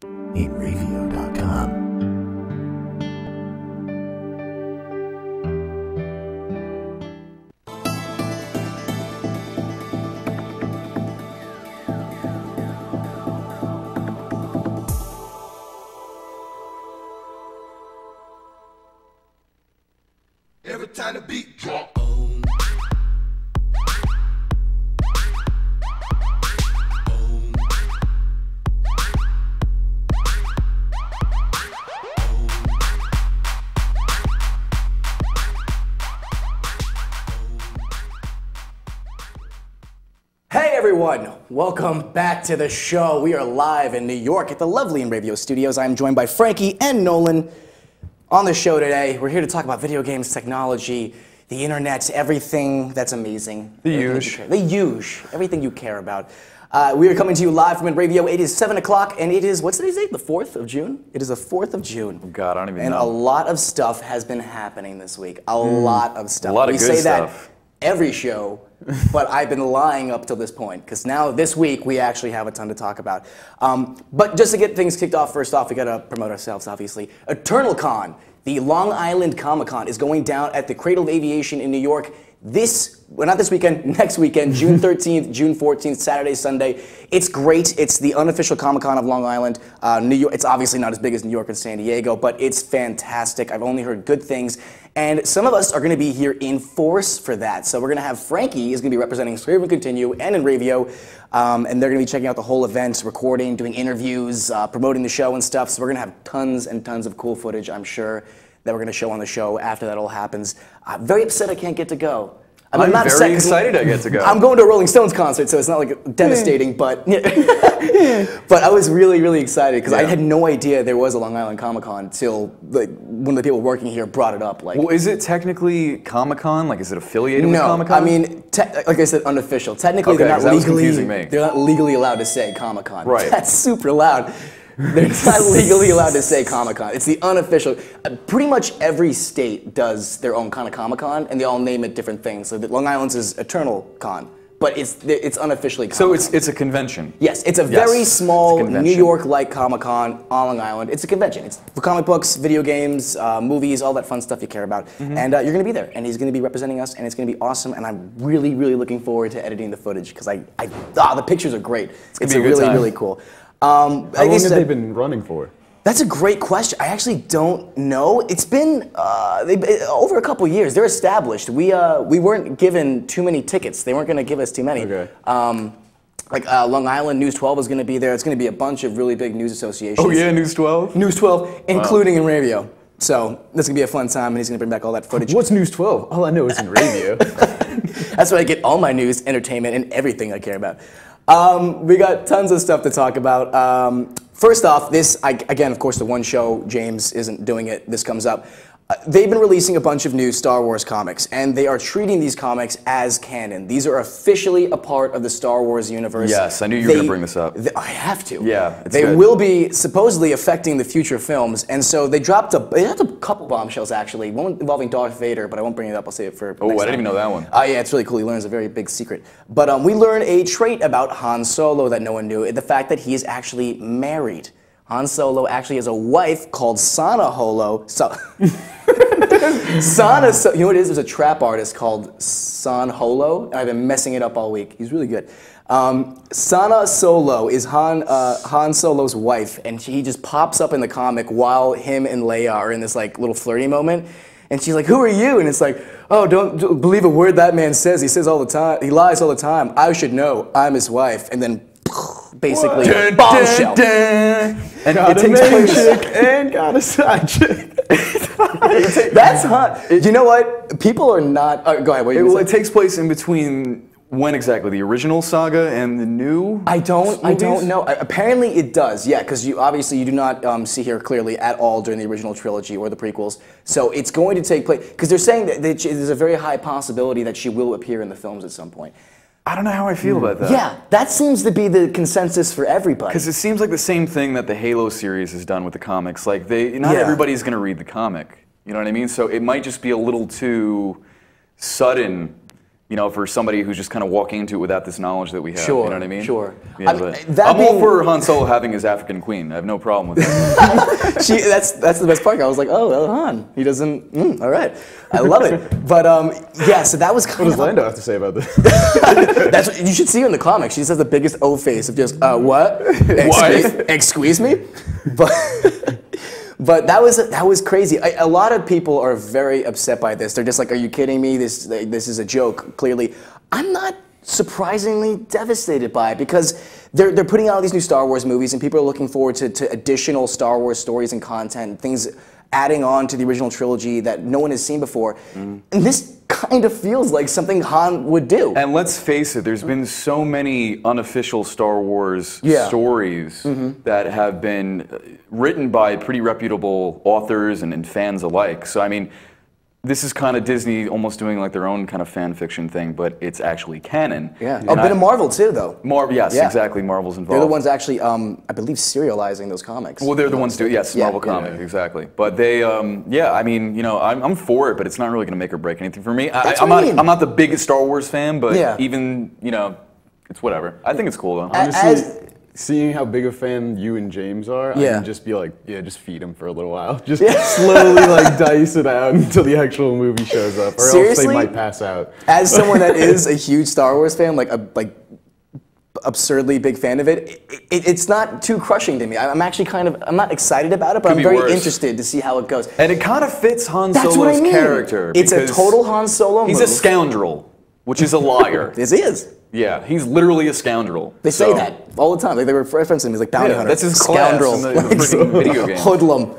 FrankieandKyle.com. Every time the beat drop. Hey everyone, welcome back to the show. We are live in New York at the lovely and Radio Studios. I'm joined by Frankie and Nolan. On the show today, we're here to talk about video games, technology, the internet, everything that's amazing. The huge. Everything you care about. We are coming to you live from Radio. It is 7 o'clock, and it is, what's today's date? The 4th of June? It is the 4th of June. Oh God, I don't even know. know. And a lot of stuff has been happening this week. A lot of stuff. A lot of good say stuff. That every show, but I've been lying up till this point, because now this week we actually have a ton to talk about. But just to get things kicked off, first off, we gotta promote ourselves, obviously. EternalCon, the Long Island Comic-Con, is going down at the Cradle of Aviation in New York not this weekend, next weekend, June 13th, June 14th, Saturday, Sunday. It's great. It's the unofficial Comic-Con of Long Island. New York. It's obviously not as big as New York and San Diego, but it's fantastic. I've only heard good things. And some of us are going to be here in force for that. So we're going to have Frankie is going to be representing Save and Continue and in Radio. And they're going to be checking out the whole event, recording, doing interviews, promoting the show and stuff. So we're going to have tons and tons of cool footage, I'm sure, that we're going to show on the show after that all happens. I'm very upset I can't get to go. I'm not very excited I get to go. I'm going to a Rolling Stones concert, so it's not like devastating, but but I was really, really excited because I had no idea there was a Long Island Comic-Con until one of the people working here brought it up. Well, is it technically Comic-Con? Like, is it affiliated with Comic-Con? I mean, like I said, unofficial. Technically, okay, they're not legally allowed to say Comic-Con. Right. That's super loud. They're not legally allowed to say Comic-Con. It's the unofficial. Pretty much every state does their own kind of Comic-Con, and they all name it different things. So Long Island's is EternalCon, but it's unofficially Comic-Con. So it's a convention. Yes, it's a very small New York-like Comic-Con on Long Island. It's a convention. It's for comic books, video games, movies, all that fun stuff you care about. And you're going to be there, and he's going to be representing us, and it's going to be awesome. And I'm really, really looking forward to editing the footage because the pictures are great. It's really, really cool. How long have they been running for? That's a great question. I actually don't know. It's been over a couple years. They're established. We weren't given too many tickets. They weren't going to give us too many. Okay. Long Island News 12 is going to be there. It's going to be a bunch of really big news associations. Oh yeah, News 12? News 12, including in Radio. So this is going to be a fun time, and he's going to bring back all that footage. What's News 12? All I know is in Radio. That's where I get all my news, entertainment, and everything I care about. We got tons of stuff to talk about. First off, again, of course, the one show, James isn't doing it, this comes up. They've been releasing a bunch of new Star Wars comics, and they are treating these comics as canon. These are officially a part of the Star Wars universe. Yes, I knew you were going to bring this up. I have to. Yeah, They will be supposedly affecting the future films, and so they dropped a couple bombshells, actually. One involving Darth Vader, but I won't bring it up. I'll save it for next I didn't time. even know that one. Yeah, it's really cool. He learns a very big secret. But we learn a trait about Han Solo that no one knew, the fact that he is actually married. Han Solo actually has a wife called Sana Holo. You know what it is? There's a trap artist called San Holo, and I've been messing it up all week. He's really good. Sana Solo is Han Solo's wife, and he just pops up in the comic while him and Leia are in this little flirty moment. And she's like, "Who are you?" And it's like, "Oh, don't believe a word that man says. He says all the time. He lies all the time. I should know. I'm his wife." And then basically bombshell. And got a main chick and got a side chick. That's hot. You know what? People are not. Go ahead. What you it takes place in between. When exactly? The original saga and the new? I don't know. Apparently it does, yeah, because obviously you do not see her clearly at all during the original trilogy or the prequels. So it's going to take place, because they're saying that there's a very high possibility that she will appear in the films at some point. I don't know how I feel about that. Yeah, that seems to be the consensus for everybody. Because it seems like the same thing that the Halo series has done with the comics. Like, not everybody's going to read the comic. You know what I mean? So it might just be a little too sudden you know, for somebody who's just kind of walking into it without this knowledge that we have. Sure, You know what I mean? sure. Yeah, I mean, but that I'm all being- for Han Solo having his African queen. I have no problem with that. That's the best part. I was like, oh, Han. He doesn't. All right, I love it. But yeah, so that was kind What does of. Lando have to say about this? That's what, you should see her in the comics. She just has the biggest O face of just what? Excuse me? But that was crazy. A lot of people are very upset by this. They're just like, "Are you kidding me? This is a joke." Clearly, I'm not surprisingly devastated by it because they're putting out these new Star Wars movies and people are looking forward to additional Star Wars stories and content, things adding on to the original trilogy that no one has seen before. And this kind of feels like something Han would do. And let's face it, there's been so many unofficial Star Wars stories that have been written by pretty reputable authors and fans alike. So I mean, this is kind of Disney almost doing like their own kind of fan fiction thing, but it's actually canon. Yeah. A bit of Marvel too, though. Yes, Yeah. exactly. Marvel's involved. They're the ones actually, I believe, serializing those comics. Well, they're the ones doing, yes, Yeah. Marvel Comics, exactly. But they, yeah, I mean, you know, I'm for it, but it's not really going to make or break anything for me. That's I'm what I mean. not the biggest Star Wars fan, but Yeah. even, you know, it's whatever. I think it's cool though. Honestly, seeing how big a fan you and James are, I Yeah. can just be like, yeah, just feed him for a little while. Just slowly like dice it out until the actual movie shows up, or else Seriously? they might pass out. As someone that is a huge Star Wars fan, like absurdly big fan of it, it's not too crushing to me. I'm actually I'm not excited about it, but Could I'm be very worse. interested to see how it goes. And it kind of fits Han That's what Solo's I mean. character. It's a because total Han Solo He's move. a scoundrel, which is a liar. Yes, he is. Yeah, he's literally a scoundrel. They say that all the time. Like, they reference him. He's like bounty Yeah, hunter. that's his class scoundrel, in the freaking video game. hoodlum.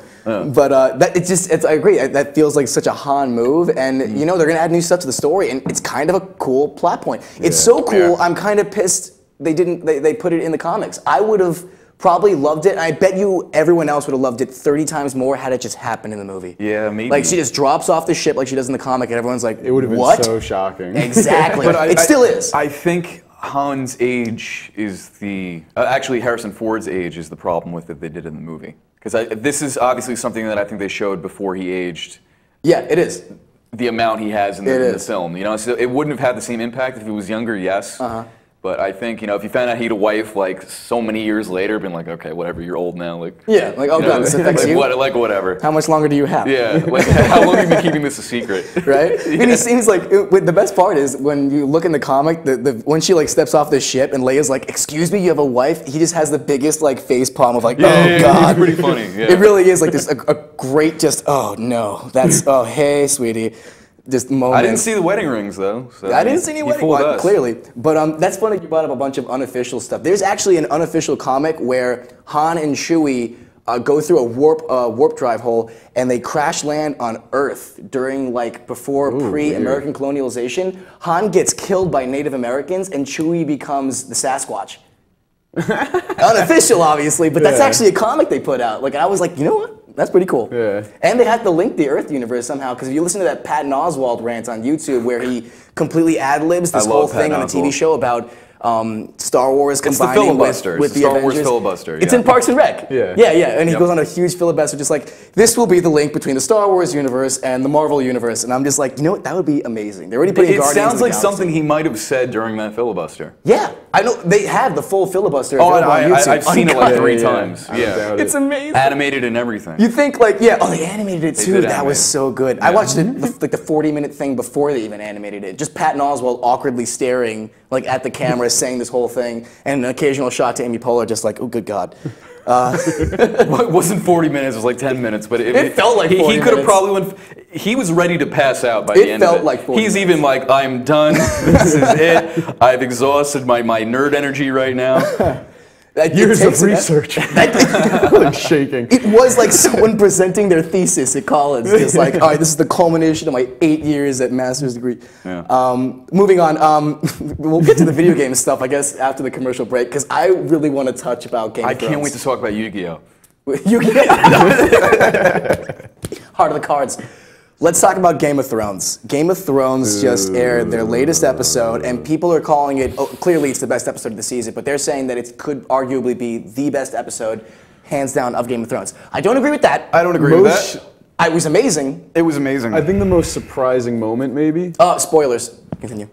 But I agree. That feels like such a Han move, and you know they're gonna add new stuff to the story, and it's kind of a cool plot point. It's so cool. Yeah. I'm kind of pissed they didn't. They put it in the comics. I would have probably loved it, and I bet you everyone else would have loved it 30 times more had it just happened in the movie. Yeah, maybe. Like she just drops off the ship like she does in the comic, and everyone's like, It would have been what? so shocking. Exactly. It still is. I think Han's age is the actually Harrison Ford's age is the problem with it they did in the movie, because this is obviously something that I think they showed before he aged. Yeah, it is. The amount he has in the is. film, you know, so it wouldn't have had the same impact if he was younger. Yes. But I think, you know, if you found out he had a wife like so many years later, been like, okay, whatever, you're old now, like. Yeah, like, oh you know, god, this affects like, you. like whatever. How much longer do you have? Yeah, like how long have you been keeping this a secret? Right? I mean, he seems like the best part is when you look in the comic, when she like steps off the ship and Leia's like, "Excuse me, you have a wife." He just has the biggest like face palm of like, "Oh god." It's pretty funny. Yeah. It really is like this a great just oh no, that's oh hey sweetie, just moment. I didn't see the wedding rings though. So I didn't see any he wedding fooled wine, us. clearly. But that's funny you brought up a bunch of unofficial stuff. There's actually an unofficial comic where Han and Chewie go through a warp drive hole and they crash land on Earth during before pre-American colonialization. Han gets killed by Native Americans and Chewie becomes the Sasquatch. Unofficial, obviously, but that's actually a comic they put out. Like I was like, you know what? That's pretty cool. Yeah. And they had to link the Earth universe somehow, because if you listen to that Patton Oswalt rant on YouTube where he completely ad-libs this I whole love thing Patton on the TV Oswalt. show about Star Wars It's the combining filibuster. with It's the the Star Wars Avengers. filibuster, It's yeah. in Parks and Rec. Yeah. And he goes on a huge filibuster, just like, this will be the link between the Star Wars universe and the Marvel universe. And I'm just like, you know what? That would be amazing. They're already putting It Guardians sounds of the like Galaxy. something he might have said during that filibuster. Yeah, I know they have the full filibuster. Oh, available on YouTube. I've seen it like Uncut. 3 Yeah, times. I don't doubt it. It's amazing. Animated and everything. You think they animated it too. did That animate was it. so good. I watched it like the 40-minute thing before they even animated it. Just Patton Oswalt awkwardly staring like at the camera, saying this whole thing, and an occasional shot to Amy Poehler, just like, oh, good God. It wasn't 40 minutes, it was like 10 minutes, but It felt like 40 He could have minutes. probably went, he was ready to pass out by It the end of felt it. like 40 He's minutes. even like, I'm done, this is it, I've exhausted my nerd energy right now. Years of takes an research. Like shaking. It was like someone presenting their thesis at college. Just like, all right, this is the culmination of my 8 years at master's degree. Yeah. Moving on, we'll get to the video game stuff, I guess, after the commercial break, because I really want to touch about Game of I Thrones. can't wait to talk about Yu-Gi-Oh! Heart of the cards. Let's talk about Game of Thrones. Game of Thrones just aired their latest episode, and people are calling it, clearly it's the best episode of the season, but they're saying that it could arguably be the best episode, hands down, of Game of Thrones. I don't agree with that. I don't agree with that. It was amazing. It was amazing. I think the most surprising moment, maybe. Spoilers. Continue.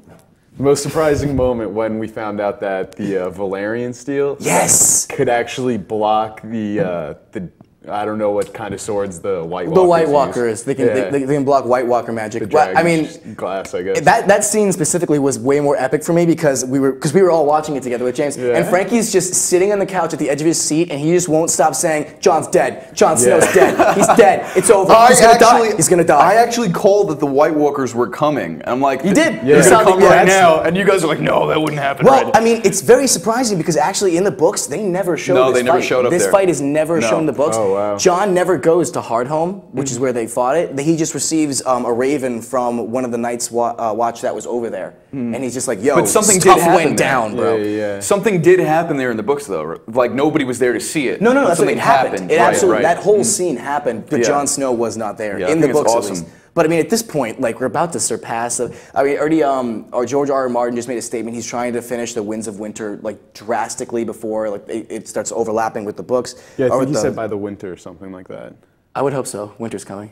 Most surprising moment when we found out that the Valerian steel could actually block the I don't know what kind of swords the White Walkers The White Walkers. use. They can block White Walker magic. Well, I mean, glass, I guess. That scene specifically was way more epic for me because we were all watching it together with James. And Frankie's just sitting on the couch at the edge of his seat, and he just won't stop saying, "John's dead. Jon Snow's dead. He's dead. It's over. He's gonna die. He's gonna die." I actually called that the White Walkers were coming. I'm like, you did. They're gonna come right now, and you guys are like, "No, that wouldn't happen." Well, I mean, it's very surprising because actually in the books they never showed. No, this they never fight. showed up This there. fight is never shown in the books. Oh, wow. Jon never goes to Hardhome, which is where they fought it. He just receives a raven from one of the Night's Watch that was over there, and he's just like, "Yo, But something stuff did happen went down, bro." Yeah. Something did happen there in the books, though. Like nobody was there to see it. No, But that's what something it happened. It absolutely, that whole scene happened, but Jon Snow was not there Yeah, I in the think it's books awesome. at least. But I mean, at this point, like we're about to surpass. I mean, already, or George R. R. Martin just made a statement. He's trying to finish the Winds of Winter like drastically before like it starts overlapping with the books. Yeah, I or think he with said by the winter or something like that. I would hope so. Winter's coming.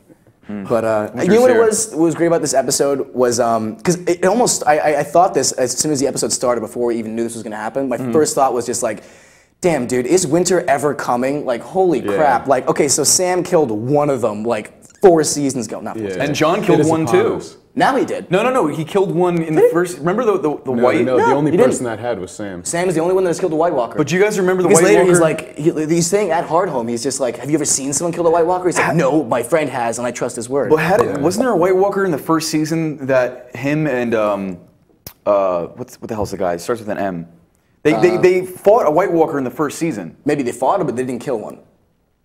But you know what it was? What was great about this episode was because it almost I thought this as soon as the episode started before we even knew this was going to happen. My first thought was just like, damn, dude, is winter ever coming? Like, holy crap! Like, okay, so Sam killed one of them like 4 seasons ago, not 4 seasons. And Jon killed one too. Now he did. No. He killed one in the first. Remember the white? No, the only he person that had was Sam. Sam is the only one that has killed a White Walker. But do you guys remember the because White later Walker? he's like, he's saying at Hardhome, he's just like, have you ever seen someone kill a White Walker? He's like, no, my friend has, and I trust his word. But wasn't there a White Walker in the first season that him and what the hell's the guy? It starts with an M. They fought a White Walker in the first season. Maybe they fought him, but they didn't kill one.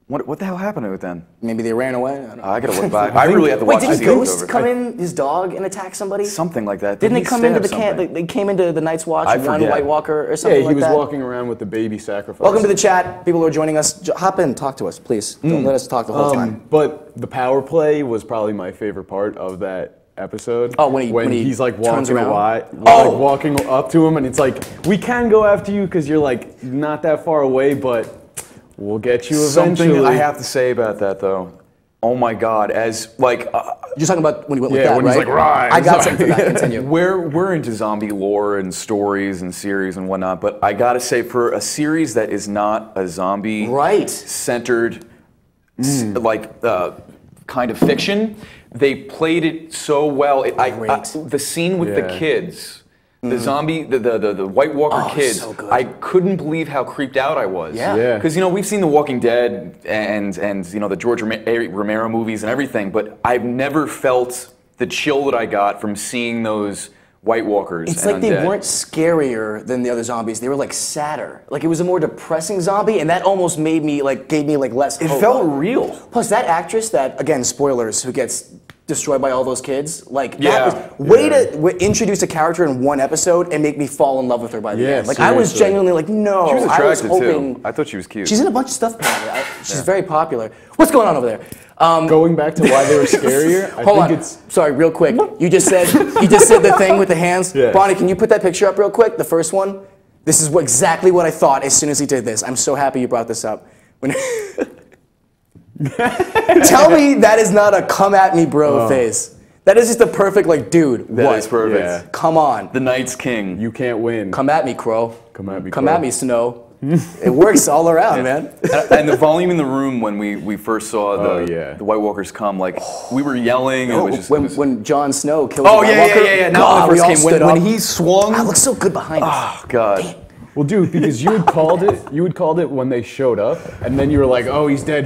What the hell happened to it then? Maybe they ran away. I don't know. I gotta look back. I really have to watch Wait, this didn't over. Ghost come in, his dog, and attack somebody? Something like that. Didn't he they come into the stab camp? something? They came into the Night's Watch, I one forget. White Walker or something Yeah, like he was that? walking around with the baby sacrifice. Welcome to the chat. People who are joining us, hop in, talk to us, please. Don't let us talk the whole time. But the power play was probably my favorite part of that episode. Oh, when he he's like turns walking around? like walking up to him, and it's like, we can go after you because you're like not that far away, but we'll get you eventually. Something I have to say about that though. Oh my God! As like. You're talking about when he went with Yeah, that, when right? he's like, "Rise." I got something for that. Continue. We're into zombie lore and stories and series and whatnot, but I gotta say, for a series that is not a zombie centered kind of fiction, they played it so well. The scene with the kids, the zombie, the White Walker kids, so good. I couldn't believe how creeped out I was. Yeah. Because we've seen The Walking Dead and the George Romero movies and everything, but I've never felt the chill that I got from seeing those White Walkers. It's and like they undead. weren't scarier than the other zombies. They were like sadder. Like it was a more depressing zombie, and that almost gave me less hope. It felt real. Plus, that actress that, again, spoilers, who gets destroyed by all those kids, like that was to introduce a character in one episode and make me fall in love with her by the end. Like I was genuinely like, no, She was I was attractive hoping. too. I thought she was cute. She's in a bunch of stuff apparently. She's very popular. What's going on over there? Going back to why they were scarier, I Hold think on. it's Sorry, real quick. You just said the thing with the hands. Yeah. Bonnie, can you put that picture up real quick? The first one. This is exactly what I thought as soon as he did this. I'm so happy you brought this up. Tell me that is not a come at me bro face. That is just the perfect dude. That is perfect. Yeah. Come on. The Night's King. you can't win. Come at me, Crow. Come at me, Come Crow. at me, Snow. It works all around, man. And the volume in the room when we first saw the White Walkers come, we were yelling. And it was just, When Jon Snow killed oh the White Walker. yeah. God, When we it all first came, stood when up. he swung. That looks so good behind us. Oh God. Well, dude, because you had called it when they showed up, and then you were like, "Oh, he's dead,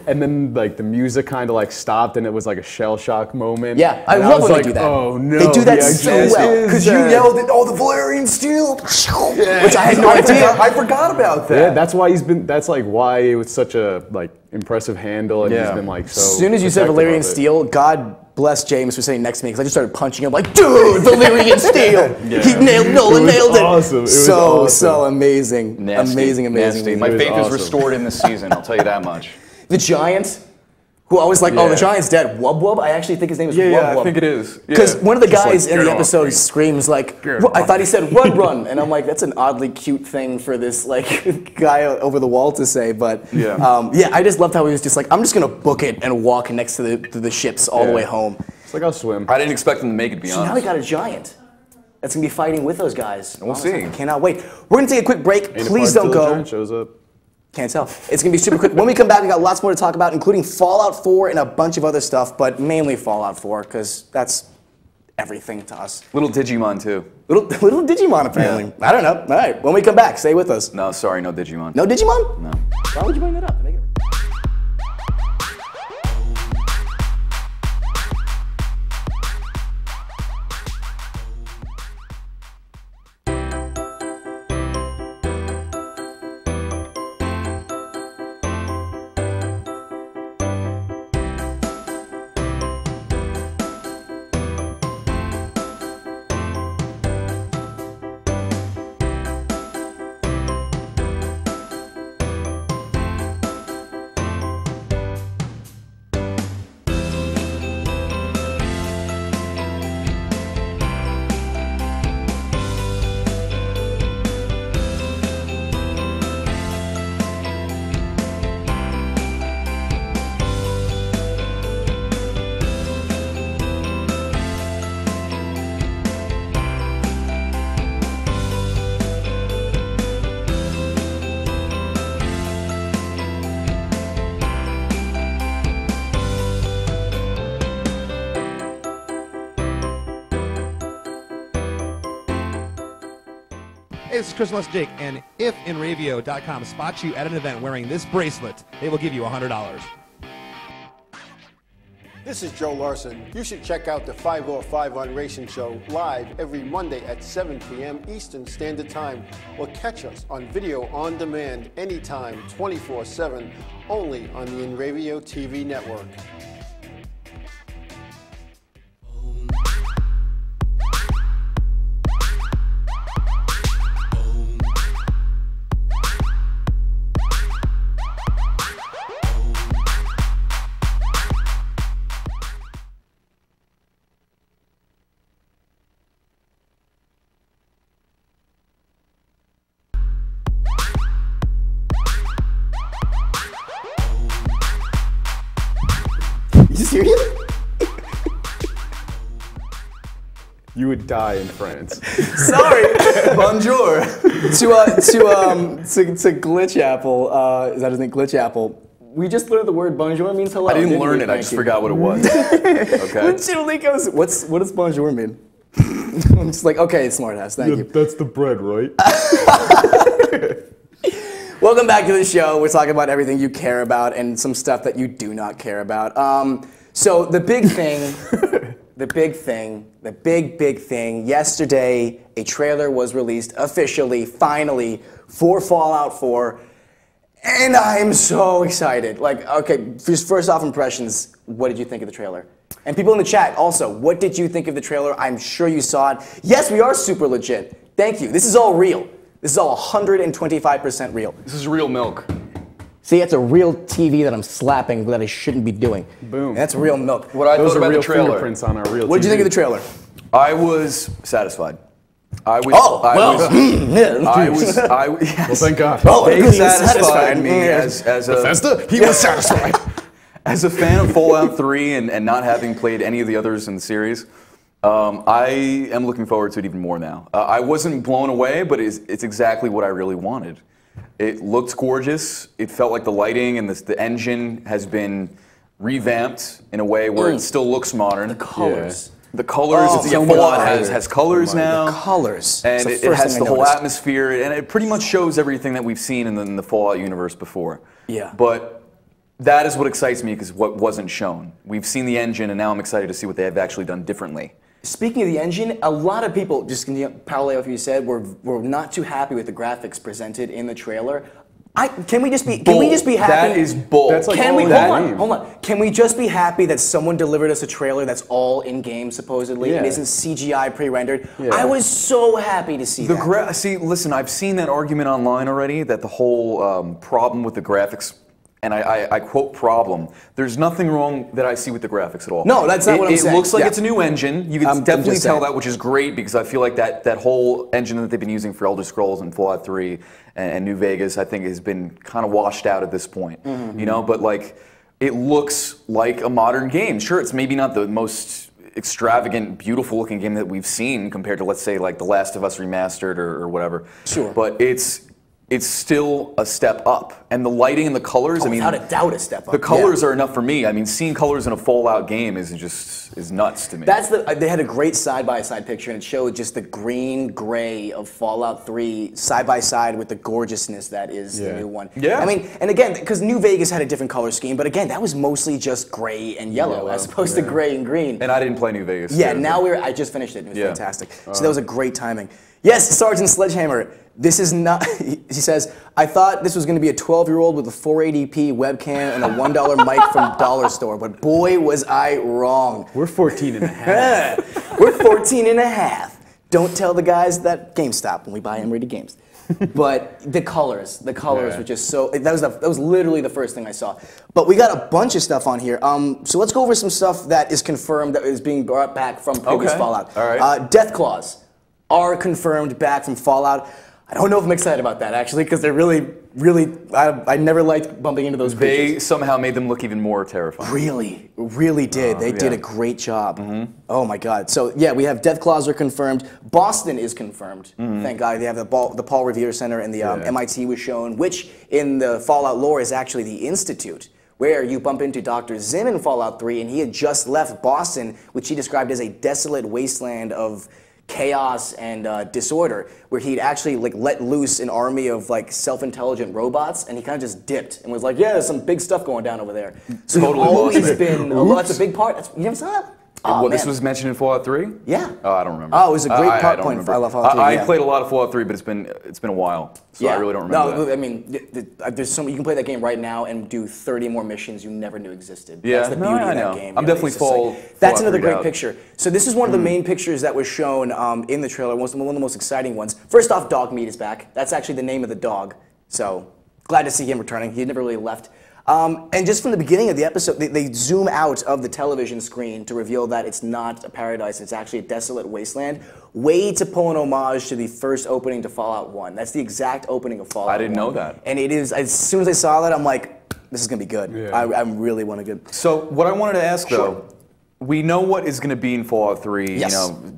and then the music kind of stopped, and it was like a shell shock moment. Yeah, I And love was when like, they do that. Oh no, They do that he so actually well. is Because you dead. yelled at the Valerian steel, Which I had no idea. I forgot about that. Yeah, that's why That's why it was such a impressive handle, and he's been so. As soon as you said protective Valerian of it. Steel, God bless James for sitting next to me because I just started punching him like, dude, Valerian Steel. He Nolan nailed it. Awesome. It was so awesome. amazing. Nasty. Amazing. My It was faith awesome. is restored in this season. I'll tell you that much. The Giant, who I was like, oh, the Giant's dead. Wub Wub? I actually think his name is Wub Wub. I think it is. Because one of the guys in get the off episode me. screams like, I thought he said run, run. And I'm like, that's an oddly cute thing for this guy over the wall to say. But I just loved how he was just like, I'm just going to book it and walk next to the ships all the way home. It's like I'll swim. I didn't expect him to make it, to be So now honest. we got a Giant. that's going to be fighting with those guys. We'll see. I cannot wait. We're going to take a quick break. Ain't Please don't go. Shows up. Can't tell. It's going to be super quick. When we come back, we got lots more to talk about, including Fallout 4 and a bunch of other stuff, but mainly Fallout 4, because that's everything to us. Little Digimon, too. Little Digimon, apparently. Yeah. I don't know. All right. When we come back, stay with us. No, sorry, no Digimon. No Digimon? No. Why would you bring that up? Hey, this is Chris West Jake, and if InRavio.com spots you at an event wearing this bracelet, they will give you $100. This is Joe Larson. You should check out the 505 on Racing Show live every Monday at 7 p.m. Eastern Standard Time, or catch us on video on demand anytime, 24/7, only on the InRavio TV network. You serious? You would die in France. Sorry. Bonjour. to Glitch Apple, is that his name? Glitch Apple. We just learned the word bonjour means hello. I didn't learn it. I just forgot what it was. Okay. When Chile goes, what does bonjour mean? I'm just like, okay, smartass. Thank you. That's the bread, right? Welcome back to the show. We're talking about everything you care about and some stuff that you do not care about. So the big thing, the big thing, yesterday a trailer was released officially, finally, for Fallout 4, and I'm so excited. Like, okay, just first off impressions, what did you think of the trailer? And people in the chat also, what did you think of the trailer? I'm sure you saw it. Yes, we are super legit. Thank you. This is all real. This is all 125% real. This is real milk. See, that's a real TV that I'm slapping that I shouldn't be doing. Boom. That's real milk. What I Those thought are about real the trailer. fingerprints on our real What did you think of the trailer? I was satisfied. I was. Yes. Well, thank God. Oh, They he was satisfied me as a Bethesda, he was satisfied. as a fan of Fallout 3 and not having played any of the others in the series. I am looking forward to it even more now. I wasn't blown away, but it's exactly what I really wanted. It looked gorgeous. It felt like the lighting and the engine has been revamped in a way where it still looks modern. The colors. Yeah. The colors, Fallout has colors now. The colors. And it has the whole atmosphere, and it pretty much shows everything that we've seen in the Fallout universe before. Yeah. But that is what excites me, because what wasn't shown. We've seen the engine, and now I'm excited to see what they have actually done differently. Speaking of the engine, a lot of people, just parallel what you said, were not too happy with the graphics presented in the trailer. Can we just be happy? That is bull. That's like hold on. Can we just be happy that someone delivered us a trailer that's all in game supposedly and isn't CGI pre-rendered? Yeah. I was so happy to see that. See, listen, I've seen that argument online already, that the whole problem with the graphics. And I quote problem. There's nothing wrong that I see with the graphics at all. No, that's not what I'm saying. It looks like it's a new engine. You can definitely tell that, which is great, because I feel like that whole engine that they've been using for Elder Scrolls and Fallout 3 and New Vegas, I think, has been kind of washed out at this point. Mm-hmm. You know, but like, it looks like a modern game. Sure, it's maybe not the most extravagant, beautiful-looking game that we've seen compared to, let's say, like The Last of Us Remastered or whatever. Sure. But it's still a step up. And the lighting and the colors, I mean... Without a doubt a step up. The colors are enough for me. I mean, seeing colors in a Fallout game is nuts to me. They had a great side-by-side picture, and it showed just the green-gray of Fallout 3 side-by-side with the gorgeousness that is the new one. Yeah. I mean, and again, because New Vegas had a different color scheme, but again, that was mostly just gray and yellow as opposed to gray and green. And I didn't play New Vegas. Yeah, now I just finished it. It was fantastic. So that was a great timing. Yes, Sergeant Sledgehammer. This is not, he says, I thought this was going to be a 12-year-old with a 480p webcam and a $1 mic from Dollar Store, but boy, was I wrong. We're 14 and a half. We're 14 and a half. Don't tell the guys that GameStop when we buy M-rated games. But the colors were just so, that was literally the first thing I saw. But we got a bunch of stuff on here. So let's go over some stuff that is confirmed that is being brought back from previous Fallout. All right. Death Claws are confirmed back from Fallout. I don't know if I'm excited about that, actually, because they're really, I never liked bumping into those creatures. They somehow made them look even more terrifying. Really did. They did a great job. Oh my God. So yeah, we have Death Claws are confirmed. Boston is confirmed. Thank God. They have the Paul Revere Center and the MIT was shown, which in the Fallout lore is actually the Institute, where you bump into Dr. Zim in Fallout 3, and he had just left Boston, which he described as a desolate wasteland of chaos and disorder, where he'd actually let loose an army of self-intelligent robots, and he kind of just dipped and was like, "Yeah, there's some big stuff going down over there." So totally always been. That's a big part. You never saw that? Oh, this was mentioned in Fallout 3? Yeah. Oh, I don't remember. Oh, it was a great plot point. Remember. I love Fallout 3. I played a lot of Fallout 3, but it's been a while, so I really don't remember. No, that. I mean, there's so you can play that game right now and do 30 more missions you never knew existed. Yeah, that's the beauty of that know. game. I'm definitely That's another great picture. So this is one of the main pictures that was shown in the trailer. One of the most exciting ones. First off, Dog Meat is back. That's actually the name of the dog. So glad to see him returning. He never really left. And just from the beginning of the episode, they zoom out of the television screen to reveal that it's not a paradise, it's actually a desolate wasteland, way to pull an homage to the first opening to Fallout 1. That's the exact opening of Fallout 1. I didn't know that. And it is, as soon as I saw that, I'm like, this is going to be good. Yeah. I really want to good. So what I wanted to ask, though, we know what is going to be in Fallout 3,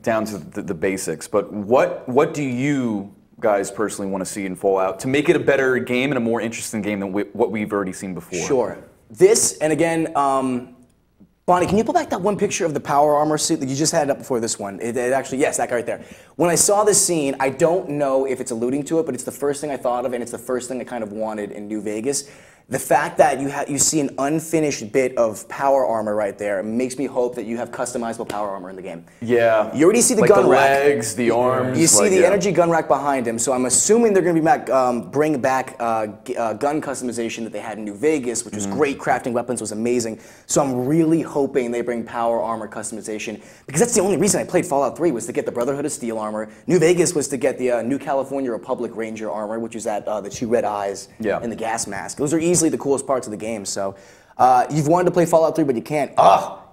down to the basics, but what do you guys personally want to see in Fallout to make it a better game and a more interesting game than what we've already seen before? Sure. This, and again, Bonnie, can you pull back that one picture of the power armor suit that you just had up before this one? It actually, yes, that guy right there. When I saw this scene, I don't know if it's alluding to it, but it's the first thing I thought of, and it's the first thing I kind of wanted in New Vegas. The fact that you see an unfinished bit of power armor right there makes me hope that you have customizable power armor in the game. Yeah. You already see the gun rack. The legs, the arms. You see the energy gun rack behind him, so I'm assuming they're going to bring back gun customization that they had in New Vegas, which was great. Crafting weapons was amazing. So I'm really hoping they bring power armor customization, because that's the only reason I played Fallout 3 was to get the Brotherhood of Steel armor. New Vegas was to get the New California Republic Ranger armor, which is that the two red eyes and the gas mask. Those are easily the coolest parts of the game. So you've wanted to play Fallout 3, but you can't.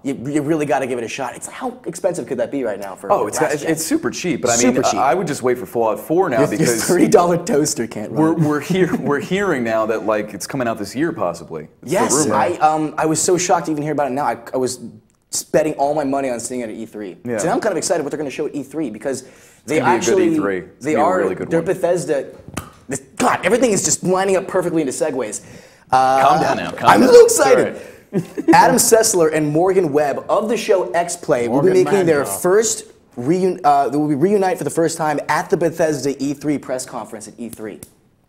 You really got to give it a shot. It's how expensive could that be right now for? It's super cheap. But I mean, I would just wait for Fallout 4 now because your $30 toaster can't run. We're hearing now that it's coming out this year possibly. It's yes, I was so shocked to even hear about it now. I was betting all my money on seeing it at E3. Yeah. So now I'm kind of excited what they're going to show at E3 because they actually they're Bethesda. God, everything is just lining up perfectly into segues. Calm down now. I'm a little excited. Adam Sessler and Morgan Webb of the show X-Play will be making their first they will be reunite for the first time at the Bethesda E3 press conference at E3.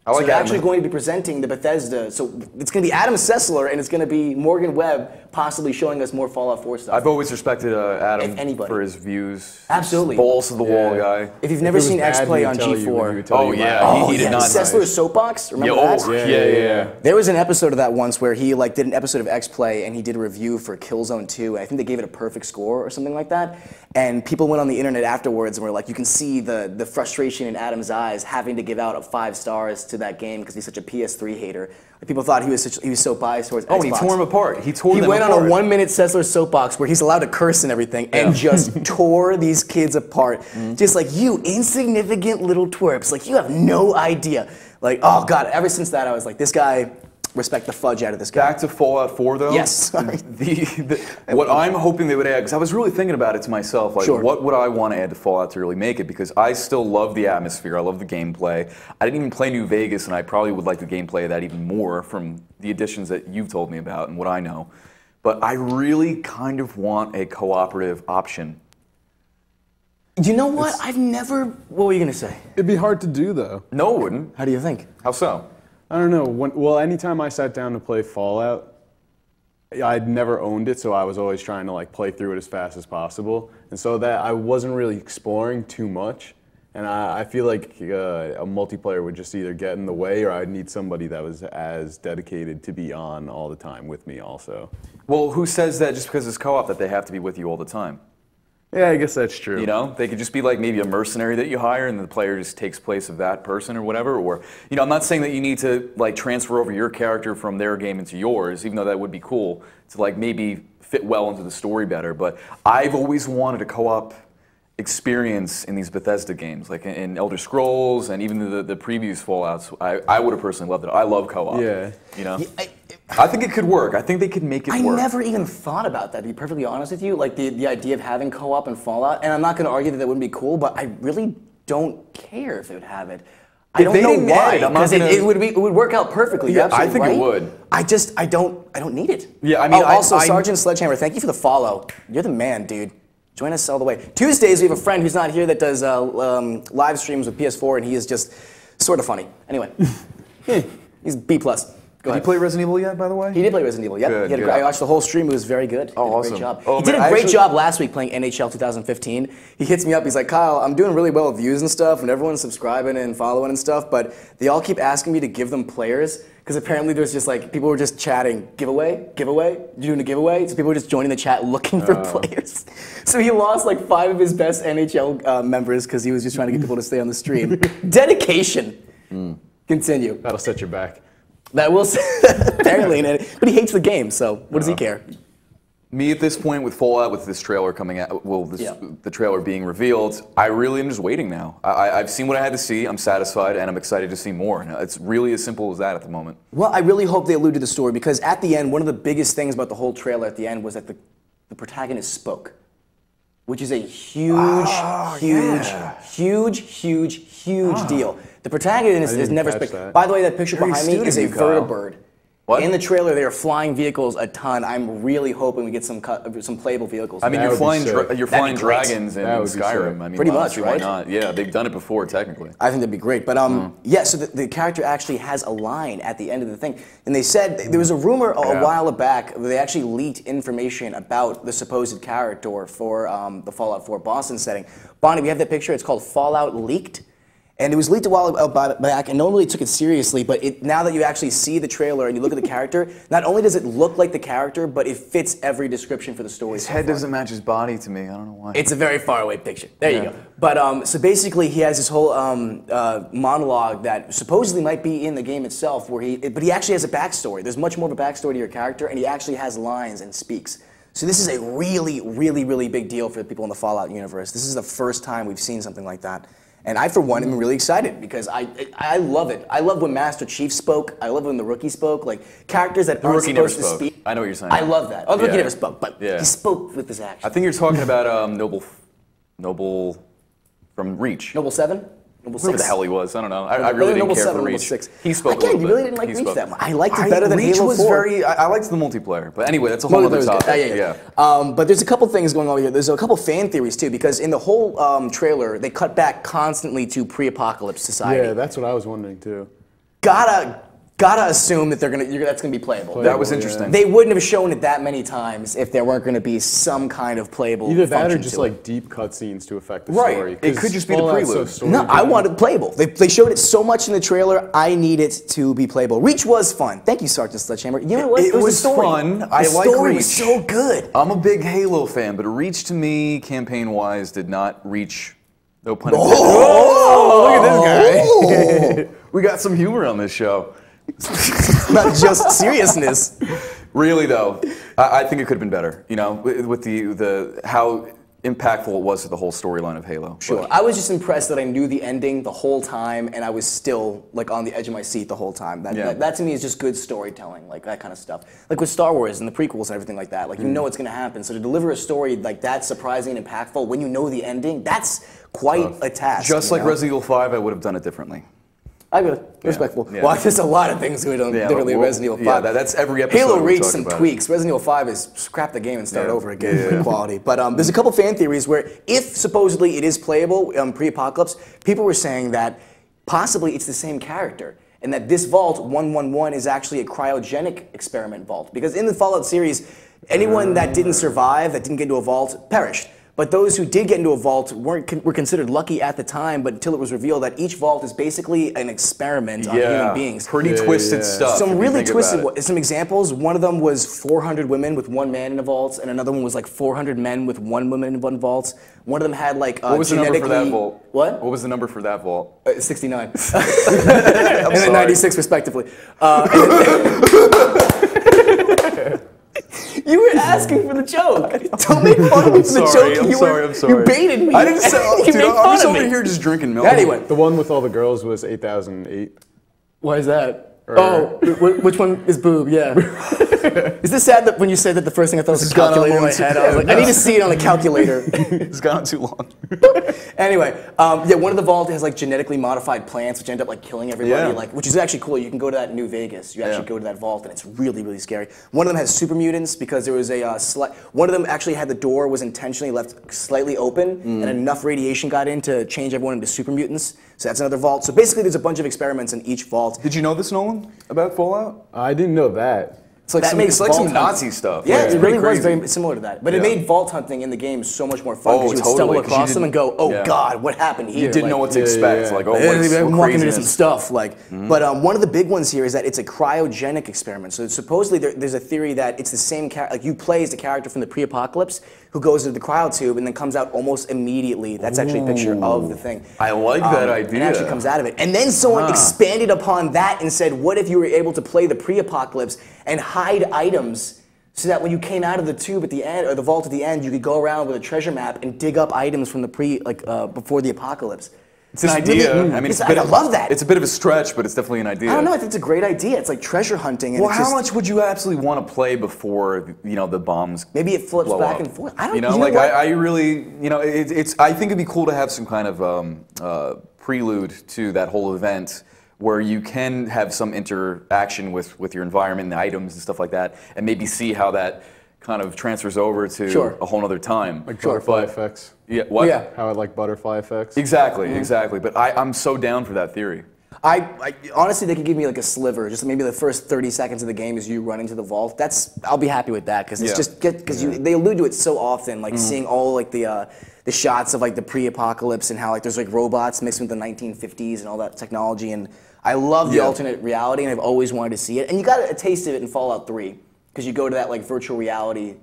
So they're actually going to be presenting the Bethesda. So it's going to be Adam Sessler and it's going to be Morgan Webb possibly showing us more Fallout 4 stuff. I've always respected Adam for his views. Absolutely. Balls to the wall guy. If you've never seen X-Play on G4. He did not. Sessler's Soapbox? Remember that? Yeah. There was an episode of that once where he did an episode of X-Play and he did a review for Killzone 2. And I think they gave it a perfect score or something like that. And people went on the internet afterwards and were like, you can see the frustration in Adam's eyes having to give out 5 stars to that game because he's such a PS3 hater. People thought he was so biased towards Xbox. Oh, and he tore him apart. He went on a 1-minute Sessler soapbox where he's allowed to curse and everything and just tore these kids apart. Just like, you insignificant little twerps. Like, you have no idea. Like, oh God, ever since that I was like, this guy, respect the fudge out of this game. Back to Fallout 4, though. Yes. Sorry. What I'm hoping they would add, because I was really thinking about it to myself, like, Sure. what would I want to add to Fallout to really make it? Because I still love the atmosphere, I love the gameplay. I didn't even play New Vegas, and I probably would like the gameplay of that even more from the additions that you've told me about and what I know. But I really kind of want a cooperative option. You know what? What were you going to say? It'd be hard to do, though. No, it wouldn't. How do you think? How so? I don't know. Well, anytime I sat down to play Fallout, I'd never owned it, so I was always trying to like play through it as fast as possible, and so that I wasn't really exploring too much. And I feel like a multiplayer would just either get in the way, or I'd need somebody that was as dedicated to be on all the time with me also. Well, who says that just because it's co-op that they have to be with you all the time? Yeah, I guess that's true. You know, they could just be like maybe a mercenary that you hire and the player just takes place of that person or whatever. Or, you know, I'm not saying that you need to like transfer over your character from their game into yours, even though that would be cool to like maybe fit well into the story better. But I've always wanted a co-op experience in these Bethesda games, like in Elder Scrolls and even the previous Fallouts. I would have personally loved it. I love co-op. Yeah. You know? I think it could work. I think they could make it work. I never even thought about that, to be perfectly honest with you. Like the idea of having co-op in Fallout, and I'm not going to argue that wouldn't be cool, but I really don't care if they would have it. I don't know why, because it would work out perfectly. Yeah, I think right? it would. I don't need it. Yeah, I mean, also, Sergeant Sledgehammer, thank you for the follow. You're the man, dude. Join us all the way. Tuesdays, we have a friend who's not here that does live streams with PS4, and he is just sort of funny. Anyway, he's B+. Go ahead. Did you play Resident Evil yet, by the way? He did play Resident Evil, yep. Good, I watched the whole stream. It was very good. Oh, he did a awesome. great job. Oh, He did man, a great job last week playing NHL 2015. He hits me up. He's like, Kyle, I'm doing really well with views and stuff, and everyone's subscribing and following and stuff, but they all keep asking me to give them players, because apparently there's just like, people were just chatting, giveaway, you're doing a giveaway? So people were just joining the chat looking for players. So he lost like 5 of his best NHL members because he was just trying to get people to stay on the stream. Dedication. Continue. That'll set you back. That will apparently, but he hates the game, so what does he care? Me at this point with Fallout, with this trailer coming out, the trailer being revealed, I really am just waiting now. I've seen what I had to see, I'm satisfied, and I'm excited to see more. It's really as simple as that at the moment. Well, I really hope they allude to the story, because at the end, one of the biggest things about the whole trailer at the end was that the protagonist spoke, which is a huge deal. The protagonist is never spoken. By the way, that picture behind me is a vertibird. What? In the trailer, they are flying vehicles a ton. I'm really hoping we get some playable vehicles. I mean, you're flying dragons in Skyrim. I mean, pretty much, right? Why not? Yeah, they've done it before, technically. I think that'd be great. But yeah, so the character actually has a line at the end of the thing. And they said, there was a rumor a while back, where they actually leaked information about the supposed character for the Fallout 4 Boston setting. Bonnie, we have that picture. It's called Fallout Leaked. And it was leaked a while back, and no one really took it seriously, but now that you actually see the trailer and you look at the character, not only does it look like the character, but it fits every description for the story. His head doesn't match his body to me, I don't know why. It's a very far away picture. There you go. But so basically he has this whole monologue that supposedly might be in the game itself, but he actually has a backstory. There's much more of a backstory to your character, and he actually has lines and speaks. So this is a really, really, really big deal for the people in the Fallout universe. This is the first time we've seen something like that. And I, for one, am really excited because I love it. I love when Master Chief spoke. I love when the Rookie spoke. Like, characters that aren't supposed to speak. I know what you're saying. I love that. Oh, the Rookie never spoke, but he spoke with his actions. I think you're talking about Noble from Reach. Noble 7? Noble 6? Whoever the hell he was, I don't know. I really didn't care for Reach. 6. He spoke Again, a little you bit. really didn't like Reach that much. I liked it better than Reach Halo 4. was very, I liked the multiplayer. But anyway, that's a whole other topic. But there's a couple things going on here. There's a couple fan theories, too, because in the whole trailer, they cut back constantly to pre-apocalypse society. Yeah, that's what I was wondering, too. Gotta assume that that's gonna be playable. That was interesting. They wouldn't have shown it that many times if there weren't gonna be some kind of playable. Either that or just like deep cutscenes to affect the story. It could just be the prelude. No, I want it playable. They showed it so much in the trailer. I need it to be playable. Reach was fun. Thank you, Sergeant Sledgehammer. You know what? It was fun. I like Reach. The story was so good. I'm a big Halo fan, but Reach to me, campaign-wise, did not reach. No pun intended. Oh, look at this guy. We got some humor on this show. Not just seriousness. Really though, I think it could have been better. You know, with the how impactful it was to the whole storyline of Halo. Sure. But I was just impressed that I knew the ending the whole time, and I was still like on the edge of my seat the whole time. That to me is just good storytelling, like that kind of stuff. Like with Star Wars and the prequels and everything like that. Like you know what's going to happen. So to deliver a story like that surprising and impactful when you know the ending, that's quite a task. just like know? Resident Evil 5, I would have done it differently. I got it. Respectful. Yeah. Well, there's a lot of things we don't differently in Resident Evil 5. Yeah, that's every episode. Halo we reached talk some about tweaks. Resident Evil 5 is scrap the game and start over again Yeah. for quality. But there's a couple fan theories where if supposedly it is playable pre-apocalypse, people were saying that possibly it's the same character. And that this vault, 111, is actually a cryogenic experiment vault. Because in the Fallout series, anyone that didn't survive, that didn't get into a vault, perished. But those who did get into a vault were considered lucky at the time, but until it was revealed that each vault is basically an experiment on human beings. Pretty twisted stuff. Some really twisted, some examples, one of them was 400 women with one man in a vault, and another one was like 400 men with one woman in one vault. One of them had like What was the number for that vault? What? What was the number for that vault? 69. And then 96 respectively. You were asking for the joke. Don't make fun of me for the joke. I'm sorry. You baited me. I didn't say. You Dude, made I'm fun just of over me. here just drinking milk. Anyway, The one with all the girls was 8008. why is that? Oh, which one is boob? Yeah. Is this sad that when you said that the first thing I thought was a calculator in my head? I was like, I need to see it on a calculator. It's gone on too long. Anyway, yeah, one of the vault has like genetically modified plants, which end up like killing everybody. Yeah. Like, which is actually cool. You can go to that in New Vegas. You actually go to that vault, and it's really, really scary. One of them has super mutants because there was a one of them actually had the door was intentionally left slightly open, and enough radiation got in to change everyone into super mutants. So that's another vault. So basically, there's a bunch of experiments in each vault. Did you know this, Nolan, about Fallout? I didn't know that. It's like That some, makes it's like some vault Nazi stuff. Yeah, Like, it's it pretty really was crazy. very similar to that. But it Yeah. made vault hunting in the game so much more fun because you would totally, stumble 'cause you across them and go, oh yeah. God, what happened here? You didn't know what to expect. Like, oh, I'm walking into some craziness. stuff. Like, but one of the big ones here is that it's a cryogenic experiment. So supposedly there's a theory that it's the same character. Like you play as the character from the pre-apocalypse who goes into the cryotube and then comes out almost immediately. That's actually a picture of the thing. I like that idea. And actually comes out of it. And then someone expanded upon that and said, what if you were able to play the pre-apocalypse and hide items so that when you came out of the tube at the end, or the vault at the end, you could go around with a treasure map and dig up items from the before the apocalypse. It's an idea. Really, I mean, I love that. It's a bit of a stretch, but it's definitely an idea. I don't know. I think it's a great idea. It's like treasure hunting. And Well, it's how just, much would you absolutely want to play before the bombs? Maybe it flips blow back up? and forth. I don't. You know, what? I really, it's. I think it'd be cool to have some kind of prelude to that whole event where you can have some interaction with your environment and the items and stuff like that, and maybe see how that kind of transfers over to a whole other time. Like butterfly effects. Yeah. What? Yeah. How I like butterfly effects. Exactly. But I'm so down for that theory. I honestly, they could give me like a sliver, just maybe the first 30 seconds of the game is you running to the vault. I'll be happy with that because it's just they allude to it so often, like seeing all like the shots of like the pre-apocalypse and how like there's like robots mixed with the 1950s and all that technology, and I love the alternate reality and I've always wanted to see it. And you got a taste of it in Fallout 3 because you go to that like virtual reality.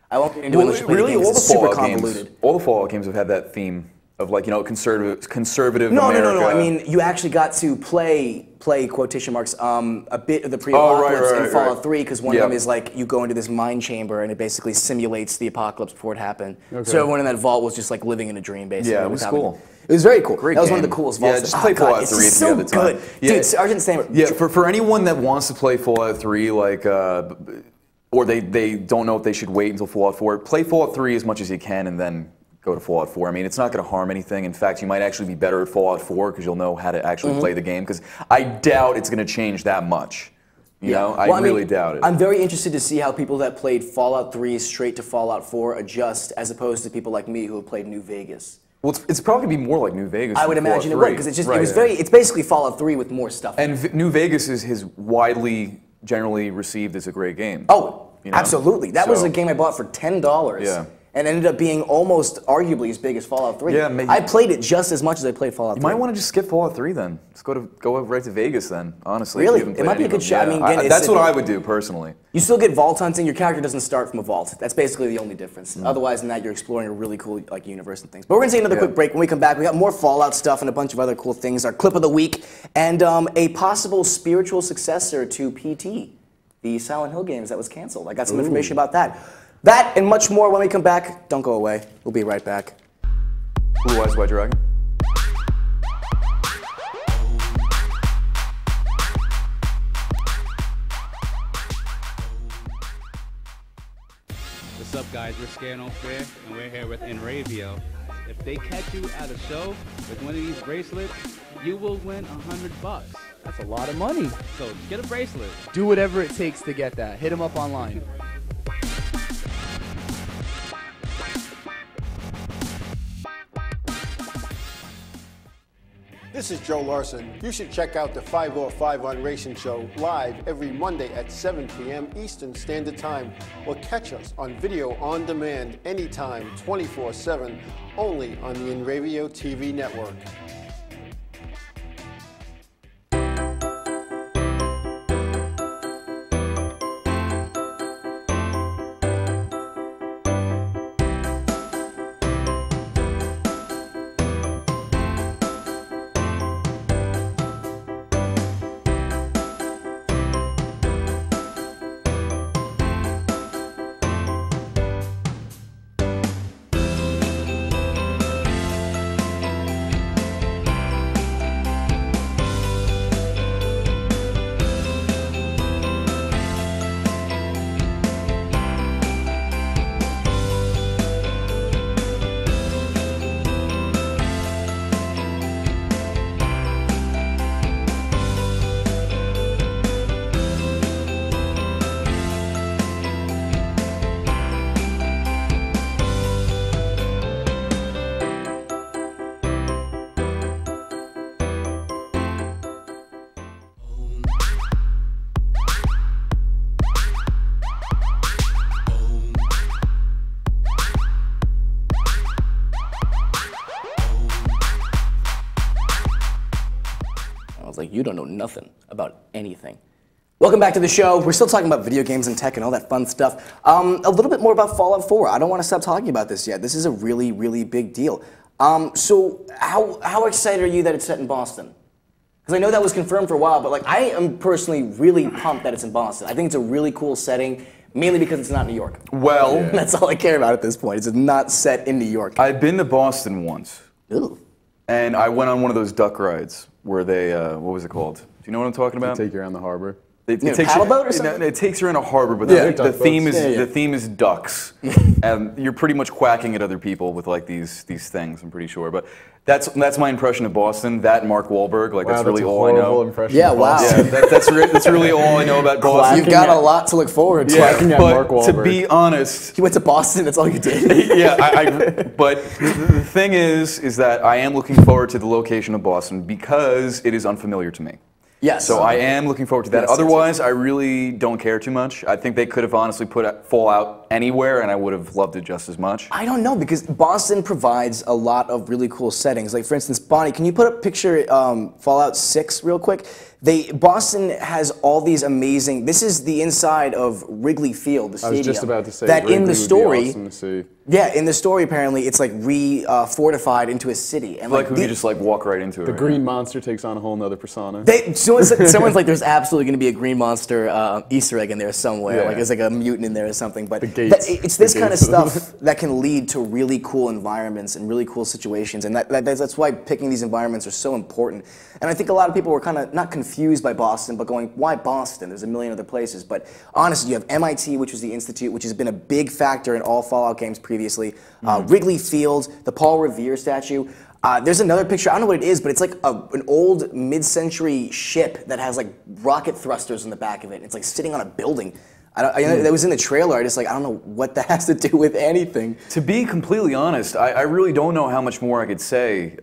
I won't get into it unless you play the game 'cause it's super convoluted. All the Fallout games have had that theme of like conservative No, America. I mean, you actually got to play quotation marks a bit of the pre-apocalypse in Fallout 3 because one of them is like you go into this mine chamber and it basically simulates the apocalypse before it happened. Okay. So everyone in that vault was just like living in a dream basically. Yeah, it was cool. It was very cool. Great that was game. one of the coolest vaults. Yeah, just play Fallout 3 it's if you so have the time. good. Yeah. Dude, Sergeant Sam. Yeah, for anyone that wants to play Fallout 3, like, or they don't know if they should wait until Fallout 4, play Fallout 3 as much as you can and then go to Fallout 4. I mean, it's not going to harm anything. In fact, you might actually be better at Fallout 4 because you'll know how to actually play the game. Because I doubt it's going to change that much. You know, I really doubt it. I'm very interested to see how people that played Fallout 3 straight to Fallout 4 adjust as opposed to people like me who have played New Vegas. Well, it's probably going to be more like New Vegas. I would than imagine it Fallout would 3. because it Right. was it's basically Fallout 3 with more stuff. And New Vegas is widely, generally received as a great game. Oh, You know? absolutely. That was a game I bought for $10. Yeah. And ended up being almost arguably as big as Fallout 3. Yeah, maybe. I played it just as much as I played Fallout 3. You might want to just skip Fallout 3 then. Just go right to Vegas then, honestly. Really? If you haven't It might played be a any good of shot. them. I mean, again, that's what I would do personally. You still get vault hunting. Your character doesn't start from a vault. That's basically the only difference. Otherwise than that, you're exploring a really cool like universe and things. But we're going to take another quick break. When we come back, we got more Fallout stuff and a bunch of other cool things. Our clip of the week and a possible spiritual successor to PT, the Silent Hill games that was canceled. I got some information about that. That and much more when we come back. Don't go away. We'll be right back. Blue Eyes White Dragon. What's up, guys? We're Scared No Fair, and we're here with Enravio. If they catch you at a show with one of these bracelets, you will win $100. That's a lot of money. So get a bracelet. Do whatever it takes to get that. Hit them up online. This is Joe Larson. You should check out the 505 on Racing Show live every Monday at 7 p.m. Eastern Standard Time, or catch us on video on demand anytime, 24/7, only on the Enravio TV network. Like, you don't know nothing about anything. Welcome back to the show. We're still talking about video games and tech and all that fun stuff. A little bit more about Fallout 4. I don't want to stop talking about this yet. This is a really, really big deal. So how excited are you that it's set in Boston? Because I know that was confirmed for a while, but like I am personally really pumped that it's in Boston. I think it's a really cool setting, mainly because it's not New York. Well, That's all I care about at this point. It's not set in New York. I've been to Boston once. Ooh. And I went on one of those duck rides where they, what was it called? Do you know what I'm talking about? Take you around the harbor. It You know, takes paddle you, boat or something? It takes you in a harbor, but Yeah, the duck theme boats. is Yeah. the theme is ducks, and you're pretty much quacking at other people with like these things. I'm pretty sure, but that's my impression of Boston. That and Mark Wahlberg, like Wow, that's really a all I horrible know. impression Yeah, of wow. Boston. Yeah, that's really all I know about Boston. You've got a lot to look forward to. Quacking at Mark But to Wahlberg. be honest, You went to Boston, that's all you did? yeah, but the thing is that I am looking forward to the location of Boston because it is unfamiliar to me. Yes. So I am looking forward to that. Yes, yes, Otherwise, I really don't care too much. I think they could have honestly put Fallout anywhere, and I would have loved it just as much. I don't know, because Boston provides a lot of really cool settings. Like, for instance, Bonnie, can you put up a picture Fallout 6 real quick? Boston has all these amazing. This is the inside of Wrigley Field, the I stadium. was just about to say that Wrigley in the would be story. awesome to see. Yeah, in the story, apparently, it's like fortified into a city. And Like we could just like walk right into it. The right? green monster takes on a whole nother persona. someone's like, there's absolutely going to be a Green Monster Easter egg in there somewhere. Yeah. Like there's like a mutant in there or something. But The gates. it's this The kind of gates. stuff that can lead to really cool environments and really cool situations. And that's why picking these environments are so important. And I think a lot of people were kind of not confused by Boston, but going, why Boston? There's a million other places. But honestly, you have MIT, which was the institute, which has been a big factor in all Fallout games previously. Wrigley Field, the Paul Revere statue. There's another picture, I don't know what it is, but it's like an old mid-century ship that has like rocket thrusters in the back of it. It's like sitting on a building. That was in the trailer. I don't know what that has to do with anything. To be completely honest, I really don't know how much more I could say,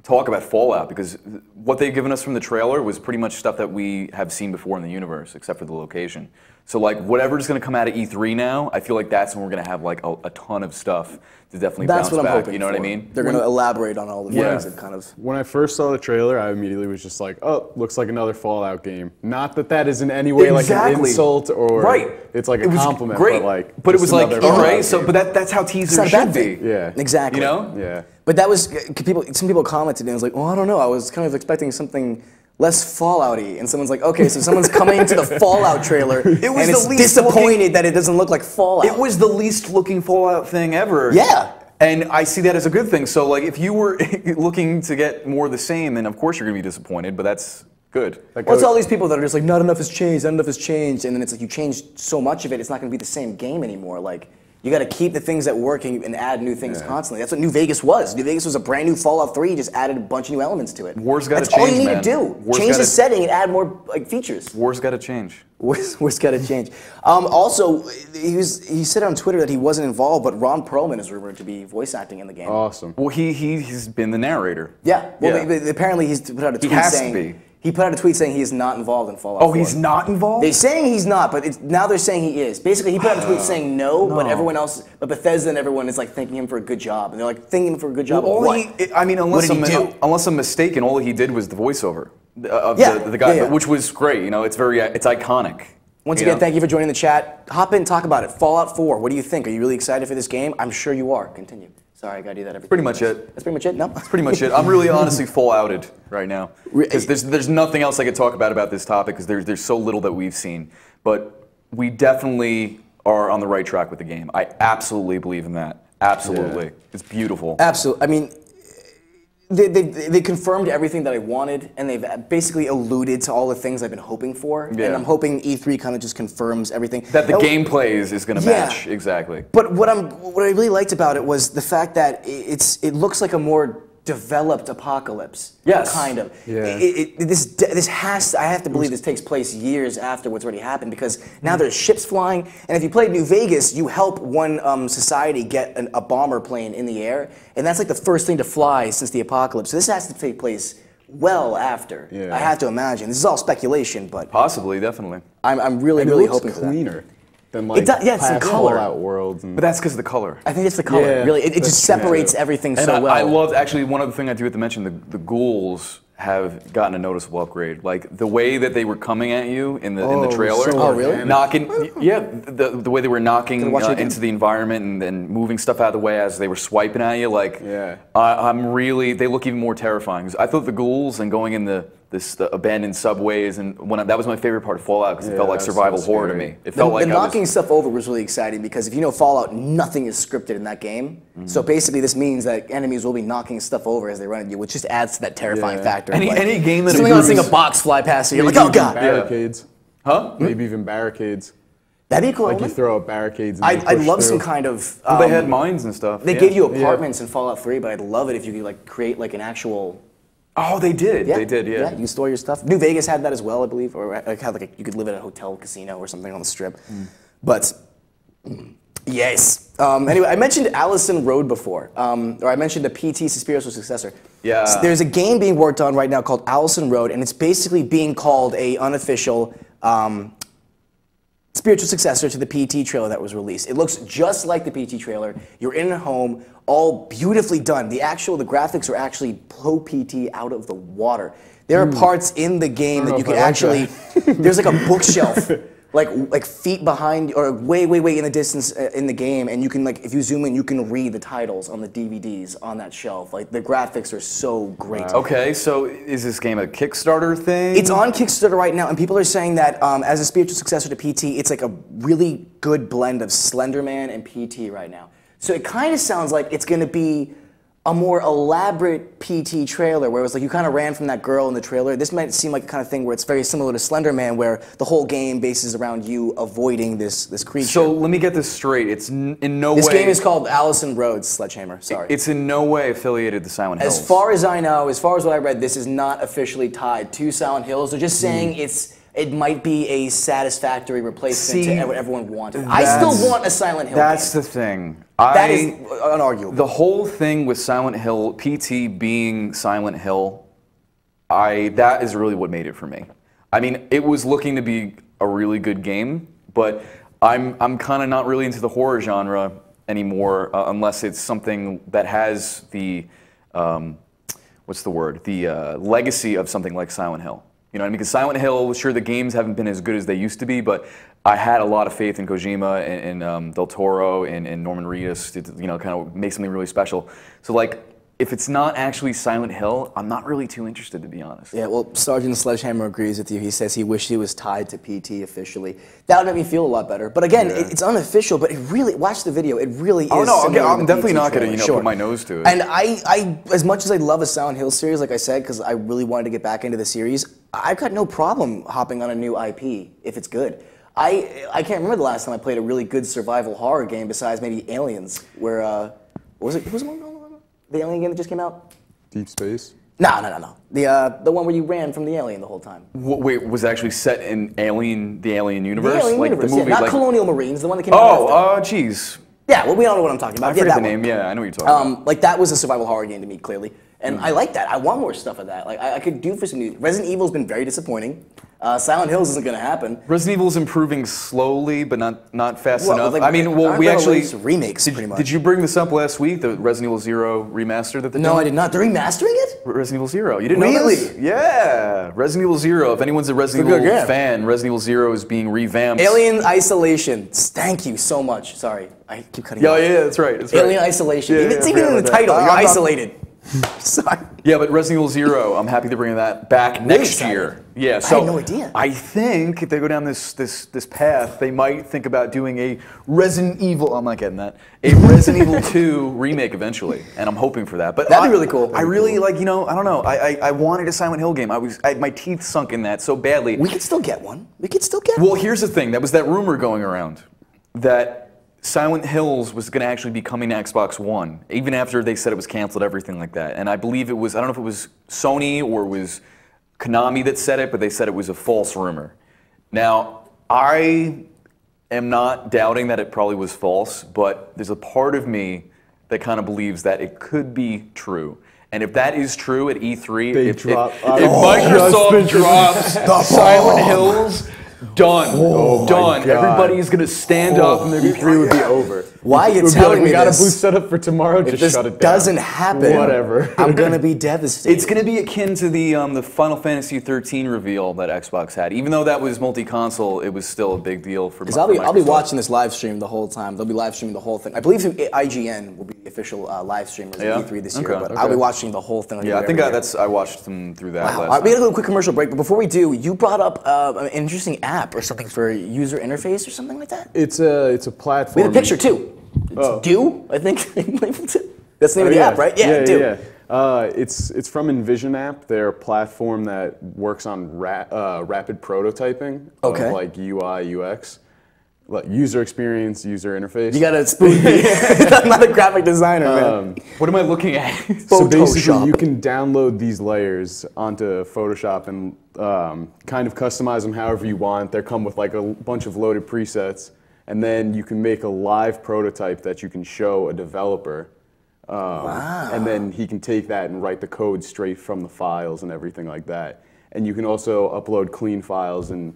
talk about Fallout, because what they've given us from the trailer was pretty much stuff that we have seen before in the universe, except for the location. So like whatever's going to come out of E3 now, I feel like that's when we're going to have like a ton of stuff to definitely That's bounce what I'm back. hoping You know what I for. mean? They're going to elaborate on all the things that kind of. When I first saw the trailer, I immediately was just like, oh, looks like another Fallout game. Not that that is in any way like an insult or it's like a compliment, great. but like. But it was just like, another all right, Fallout so game. but that's how teasers It's not a bad should be. thing. Yeah. Exactly. You know? Yeah. But that was some people commented and it was like, well, I don't know. I was kind of expecting something less Fallout-y, and someone's like, okay, so someone's coming into the Fallout trailer and it's least disappointed that it doesn't look like Fallout. It was the least looking Fallout thing ever. Yeah. And I see that as a good thing. So like, if you were looking to get more of the same, then of course you're going to be disappointed, but that's good. Well, it's all these people that are just like, not enough has changed, not enough has changed, and then it's like you changed so much of it, it's not going to be the same game anymore. Like, you got to keep the things that work and add new things constantly. That's what New Vegas was. New Vegas was a brand new Fallout 3, just added a bunch of new elements to it. War's got to change, That's all you need man. to do. War's change the gotta- setting and add more like features. War's got to change. War's got to change. Also, he said on Twitter that he wasn't involved, but Ron Perlman is rumored to be voice acting in the game. Awesome. Well, he's been the narrator. Yeah. Well, Yeah. apparently he's put out a tweet has to saying be. he put out a tweet saying he is not involved in Fallout. Oh, 4. he's not involved? They're saying he's not, but now they're saying he is. Basically, he put out a tweet saying no, but everyone else, but Bethesda and everyone is like thanking him for a good job, and they're like thanking him for a good job. Well, of what? I mean, What did he do? unless I'm mistaken, all he did was the voiceover of Yeah, the guy, yeah. which was great. You know, it's iconic. Once you again, know? thank you for joining the chat. Hop in, talk about it. Fallout 4. What do you think? Are you really excited for this game? I'm sure you are. Continue. Sorry, I gotta do that every. Pretty much it. That's pretty much it. No. That's pretty much it. I'm really honestly full outed right now because there's nothing else I could talk about this topic because there's so little that we've seen. But we definitely are on the right track with the game. I absolutely believe in that. Absolutely, it's beautiful. Absolutely. I mean, they confirmed everything that I wanted, and they've basically alluded to all the things I've been hoping for. Yeah. And I'm hoping E3 kind of just confirms everything. That the gameplay is going to Yeah. match exactly. But what I really liked about it was the fact that it looks like a more developed apocalypse. Yes. Kind of. Yeah. I have to believe this takes place years after what's already happened because now there's ships flying, and if you played New Vegas, you help one society get a bomber plane in the air, and that's like the first thing to fly since the apocalypse. So this has to take place well after. Yeah. I have to imagine. This is all speculation, but Possibly, definitely. I'm really, And really it looks hoping for that. cleaner than like yeah, it's the past color. Fallout worlds. And But that's because of the color. I think it's the color. Yeah, really, it just that's separates true. everything And so well. I love, actually, one other thing I do have to mention, the ghouls have gotten a noticeable upgrade. Like, the way that they were coming at you in the trailer. so Oh, really? organic. Knocking, yeah, the way they were knocking watch it again. into the environment and then moving stuff out of the way as they were swiping at you. Like, Yeah. they look even more terrifying. I thought the ghouls and going in the abandoned subways, and that was my favorite part of Fallout because it Yeah, felt like that was survival so horror to scary. me. It felt like the I was- knocking stuff over was really exciting because if you know Fallout, nothing is scripted in that game. So basically, this means that enemies will be knocking stuff over as they run at you, which just adds to that terrifying Yeah. factor. Any game that something else, seeing a improves- box fly past you, you're like, maybe oh even god, barricades. Huh? Maybe even barricades. that'd be cool. Like you throw up barricades. And I'd love some kind of. Well, they had mines and stuff. They yeah. gave you apartments in Fallout 3, but I'd love it if you could like create like an actual. Oh, they did. Yeah, They did. Yeah. you can store your stuff. New Vegas had that as well, I believe, or like had like you could live at a hotel casino or something on the strip. But yes. Anyway, I mentioned Allison Road before, or I mentioned the PT's spiritual successor. Yeah. So there's a game being worked on right now called Allison Road, and it's basically being called a unofficial spiritual successor to the PT trailer that was released. It looks just like the PT trailer. You're in a home, all beautifully done. The graphics are actually blow PT out of the water. There are parts in the game that know you if can I like actually. There's like a bookshelf, like feet behind or way in the distance in the game, and you can like if you zoom in, you can read the titles on the DVDs on that shelf. Like the graphics are so great. Okay, so is this game a Kickstarter thing? It's on Kickstarter right now, and people are saying that as a spiritual successor to PT, it's like a really good blend of Slenderman and PT right now. So it kind of sounds like it's going to be a more elaborate PT trailer, where it was like you kind of ran from that girl in the trailer. This might seem like the kind of thing where it's very similar to Slenderman, where the whole game bases around you avoiding this creature. So let me get this straight. It's in no this way. game is called Allison Road Sledgehammer. Sorry. It's in no way affiliated to Silent Hills. As far as I know, as far as what I read, this is not officially tied to Silent Hills. They're just saying it might be a satisfactory replacement See, to what everyone wanted. I still want a Silent Hill That's game. the thing. That is unarguable. The whole thing with Silent Hill, PT being Silent Hill, that is really what made it for me. I mean, it was looking to be a really good game, but I'm kind of not really into the horror genre anymore, unless it's something that has the what's the word? The legacy of something like Silent Hill. You know what I mean? Because Silent Hill, sure, the games haven't been as good as they used to be, but I had a lot of faith in Kojima and Del Toro and Norman Reedus to, kind of make something really special. So, like, if it's not actually Silent Hill, I'm not really too interested, to be honest. Yeah, well, Sergeant Sledgehammer agrees with you. He says he wished he was tied to PT officially. That would make me feel a lot better. But again, it's unofficial, but it really, watch the video, it really is. Oh no, similar I'm to definitely PT not going to trailer. put my nose to it. And I, as much as I love the Silent Hill series, like I said, because I really wanted to get back into the series, I've got no problem hopping on a new IP if it's good. I can't remember the last time I played a really good survival horror game besides maybe Aliens, where, what was it? The Alien game that just came out? Deep Space? No. The one where you ran from the alien the whole time. Wait, was it actually set in the Alien universe? The Alien like universe, the movie, yeah. Not like, Colonial Marines, the one that came out after. Jeez. Yeah, well, we all know what I'm talking about. I forget the that name. one. Yeah, I know what you're talking about. Like, that was a survival horror game to me, clearly. And I like that. I want more stuff of that. Like, I could do for some new... Resident Evil's been very disappointing. Silent Hills isn't going to happen. Resident Evil's improving slowly, but not fast Well, enough. like, I mean, well, we actually... remakes, pretty much. Did you bring this up last week, the Resident Evil Zero remaster that they're No, doing? I did not. They're remastering it? Resident Evil Zero. You didn't know Really? this? Yeah. Resident Evil Zero. If anyone's a Resident It's a good Evil game. fan, Resident Evil Zero is being revamped. Alien Isolation. Thank you so much. Sorry, I keep cutting you off. Yeah, that's right. That's Alien right. Isolation. Yeah, It's yeah, even I in the forgot about title. that. You're I'm not- isolated. Sorry. Yeah, but Resident Evil Zero, I'm happy they're bringing that back next excited. year. Yeah, I so had no idea. I think if they go down this path, they might think about doing a Resident Evil. I'm not getting that. A Resident Evil 2 remake eventually, and I'm hoping for that. But That'd be really cool. I really like, I don't know. I wanted a Silent Hill game. My teeth sunk in that so badly. We could still get one. Well, here's the thing. That was that rumor going around that Silent Hills was going to actually be coming to Xbox One, even after they said it was canceled, everything like that. And I believe it was, I don't know if it was Sony or it was Konami that said it, but they said it was a false rumor. Now, I am not doubting that it probably was false, but there's a part of me that kind of believes that it could be true. And if that is true at E3, if Microsoft drops Silent Hills, done. Done. Everybody's going to stand up and their computer would be over. Why are you We'd be telling like, me we got a this? boost set up for tomorrow, If just this shut it down. doesn't happen, Whatever. I'm gonna be devastated. It's going to be akin to the Final Fantasy 13 reveal that Xbox had. Even though that was multi-console, it was still a big deal for Because I'll be Microsoft. watching this live stream the whole time. They'll be live streaming the whole thing. I believe through IGN will be the official live streamers Yeah? at E3 this year. Okay. But I'll be watching the whole thing. Yeah, I think I watched them through that Wow. last We night. had a little quick commercial break, but before we do, you brought up an interesting app or something for user interface or something like that. It's a platform. We had a picture too. It's Do, I think. That's the name of the app, right? Yeah, Do. It's from Envision app. They're a platform that works on rapid prototyping Okay. of like UI, UX, like user experience, user interface. You gotta spoon me. I'm not a graphic designer, man. What am I looking at? So basically, Photoshop. you can download these layers onto Photoshop and kind of customize them however you want. They come with like a bunch of loaded presets, and then you can make a live prototype that you can show a developer. And then he can take that and write the code straight from the files and everything like that. And you can also upload clean files, and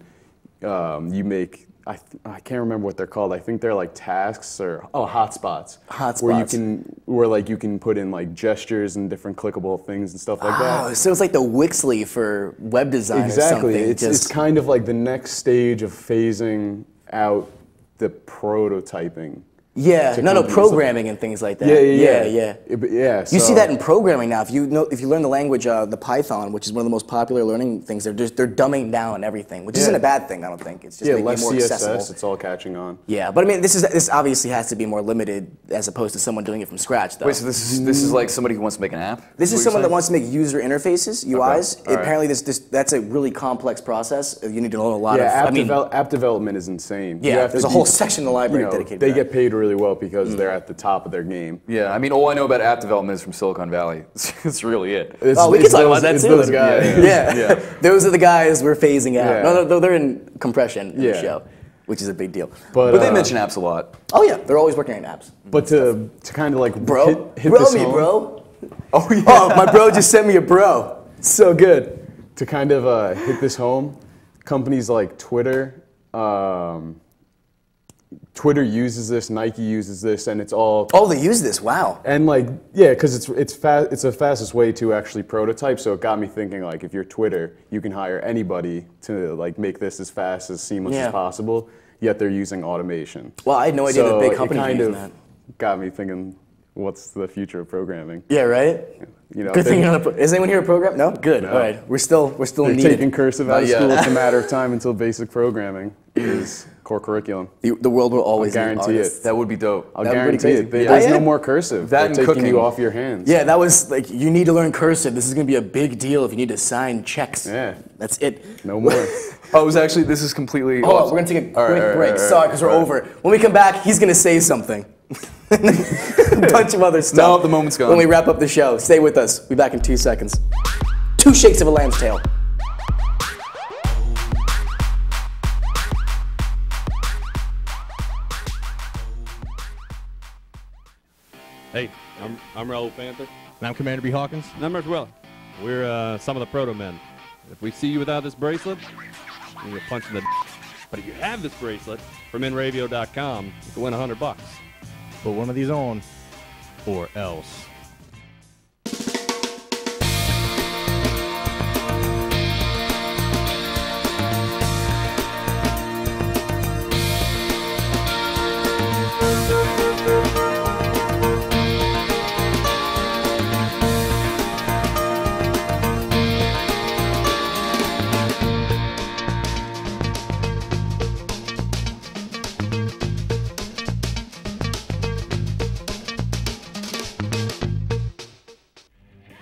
you make, I can't remember what they're called. I think they're like tasks or hotspots. Where you can put in like gestures and different clickable things and stuff like Oh, that. so it's like the Wixley for web design Exactly. or something. It's kind of like the next stage of phasing out the prototyping. Yeah, to no, companies. programming and things like that. Yeah. You see that in programming now. If you learn the language, the Python, which is one of the most popular learning things, they're dumbing down everything, which isn't a bad thing. I don't think it's just making less it more CSS. accessible. It's all catching on. Yeah, but I mean, this obviously has to be more limited as opposed to someone doing it from scratch, though. Wait, so this is like somebody who wants to make an app? This is what someone you're that wants to make user interfaces, UIs. All right. Apparently, that's a really complex process. You need to know a lot Yeah, of. app development is insane. Yeah, You have there's to a whole section in the library dedicated to They that. get paid really well because they're at the top of their game. Yeah, I mean, all I know about app development is from Silicon Valley. That's really it. It's- Oh, we can it's talk about those- that it's too. those guys. Yeah. Those are the guys we're phasing out. Yeah. No, they're in compression in the Yeah. show, which is a big deal. But they mention apps a lot. Oh yeah, they're always working on apps. But to kind of like Bro, hit bro this me, home, bro. Oh, yeah. Oh, my bro just sent me a bro. It's so good. to kind of hit this home, companies like Twitter, Twitter uses this, Nike uses this, and it's all. Oh, they use this. Wow. And like, yeah, because it's the fastest way to actually prototype. So it got me thinking, like, if you're Twitter, you can hire anybody to like make this as fast, as seamless Yeah. as possible. Yet they're using automation. Well, I had no idea that So big it companies were kind using of that. got me thinking, what's the future of programming? Yeah, right? You know, Good thing you're not is anyone here a program? No? Good. No. All right. We're still they're needed. taking cursive out of Not school. yet. It's a matter of time until basic programming is core curriculum. The world will always I'll need guarantee artists. it. That would be dope. I'll That would be guarantee crazy. it. There's Yeah. no more cursive. That They're and taking cooking. you off your hands. Yeah, that was like, you need to learn cursive. This is going to be a big deal if you need to sign checks. Yeah. That's it. No more. Oh, it was actually, this is completely. Hold on, we're going to take a quick All right, break. all right, Sorry, because we're all right. over. When we come back, he's going to say something. A bunch of other stuff. No, the moment's gone. When we wrap up the show, stay with us. We'll be back in 2 seconds. 2 shakes of a lamb's tail. Hey, I'm Raoul Panther. And I'm Commander B. Hawkins. And I'm Rich Willer. We're some of the proto men. If we see you without this bracelet, you get punched in the. But if you have this bracelet from InRavio.com, you can win $100. Put one of these on, or else.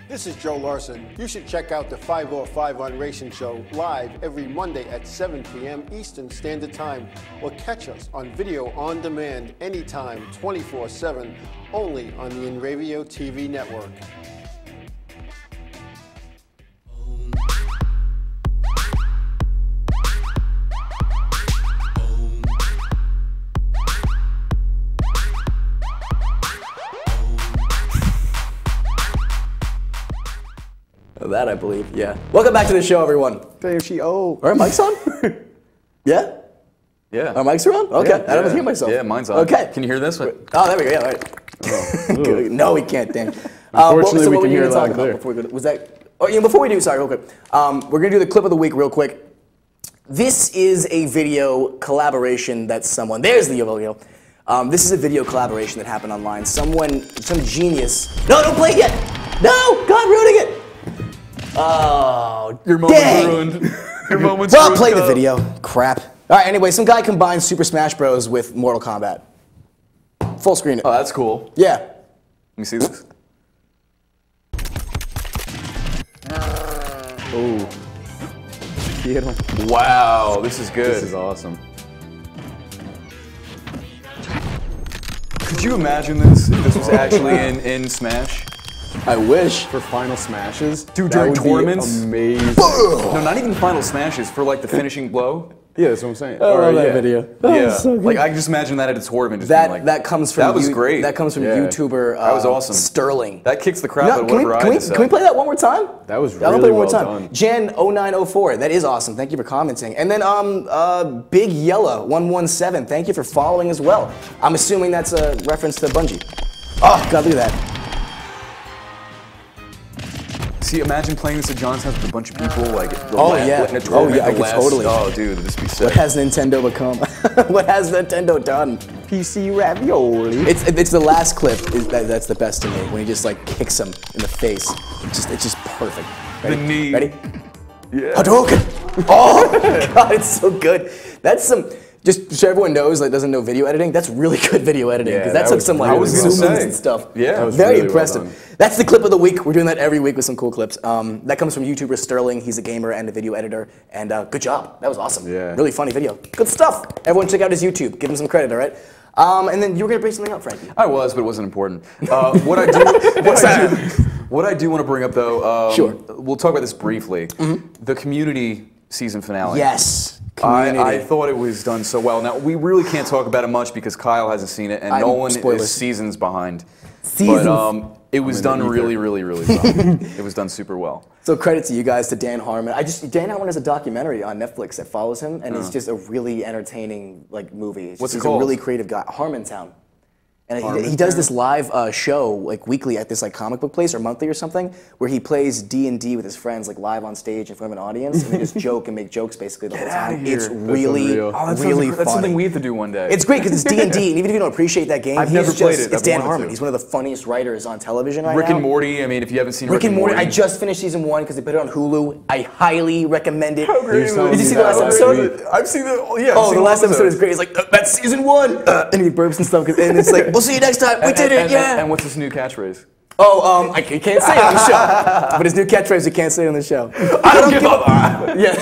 This is Joe Larson. You should check out the 505 on Racing Show live every Monday at 7 p.m. Eastern Standard Time, or catch us on video on demand anytime, 24/7, only on the InRavio TV network. That I believe, yeah. Welcome back to the show, everyone. Damn, she old. Are our mics on? Yeah? Yeah. Our mics are on? Okay, I don't hear myself. Yeah, mine's on. Okay. Can you hear this one? Oh, there we go, yeah, all right. Good. No, we can't, Dan. Unfortunately, we what can were you hear it gonna loud talk and about clear. before we go? Was that? Oh, yeah, before we do, sorry, real quick. We're gonna do the clip of the week real quick. This is a video collaboration that someone. There's the video. This is a video collaboration that happened online. Some genius. No, don't play it yet. No, God, ruining it. Oh, Your moment's dang. ruined. Your moment's Well, ruined. play the Kyle. video. Crap. All right. Anyway, some guy combined Super Smash Bros. With Mortal Kombat. Full screen it. Oh, that's cool. Yeah. Let me see this. Oh. Hit him. Wow, this is good. This is awesome. Could you imagine this if this was actually in Smash? I wish. For final smashes, Dude, that during would be tournaments? amazing. No, not even final smashes, for like the finishing blow. Yeah, that's what I'm saying. I love that yeah. video. Yeah, so good. like I can just imagine that at a tournament. Just That being like, that comes from that was great. That comes from Yeah. YouTuber. That was awesome. Sterling. That kicks the crap No, out of can, whatever I can, had to say. can we play that one more time? That was I'll play really it one well more time. done. Jan0904. That is awesome. Thank you for commenting. And then Big Yellow 117. Thank you for following as well. I'm assuming that's a reference to Bungie. Oh God, look at that. See, imagine playing this at John's house with a bunch of people, like yeah. in a tournament. Oh, yeah, I the could last- totally. Oh, dude, this would be sick. What has Nintendo become? What has Nintendo done? PC ravioli. It's the last clip. That's the best to me when he just like kicks him in the face. It's just perfect. Ready? The knee. Ready? Yeah. Hadouken! Oh God, it's so good. That's some. Just so everyone knows that doesn't know video editing, that's really good video editing because Yeah, that that took was some like really zoom well ins done. and stuff. Yeah. That was very really well impressive. done. That's the clip of the week. We're doing that every week with some cool clips. That comes from YouTuber Sterling. He's a gamer and a video editor. And good job. That was awesome. Yeah. Really funny video. Good stuff. Everyone check out his YouTube. Give him some credit. All right. And then you were gonna bring something up, Frankie. I was, but it wasn't important. What I do, what I do want to bring up though, Sure. We'll talk about this briefly. The Community season finale. Yes. Community. I thought it was done so well. Now we really can't talk about it much because Kyle hasn't seen it, and Nolan spoilers. is seasons behind. Seasons. But it was done ether. really, really, really well. It was done super well. So credit to you guys, to Dan Harmon. Dan Harmon has a documentary on Netflix that follows him, and it's just a really entertaining like movie. What's it He's called? a really creative guy. Harmontown. And he does this live show like weekly at this like comic book place or monthly or something, where he plays D&D with his friends like live on stage in front of an audience, and they just joke and make jokes basically the whole time. It's really, really fun. That's something we have to do one day. It's great because it's D&D, and even if you don't appreciate that game, I've never played it. It's Dan Harmon. He's one of the funniest writers on television right now. Rick and Morty. I mean, if you haven't seen Rick and Morty, I just finished season 1 because they put it on Hulu. I highly recommend it. Did you see the last episode? I've seen the the last episode is great. It's like that's season 1, and he burps and stuff, and it's like we'll see you next time. We did it, yeah. And what's his new catchphrase? Oh, I can't say it on the show. But his new catchphrase, you can't say it on the show. I don't give up. Yeah.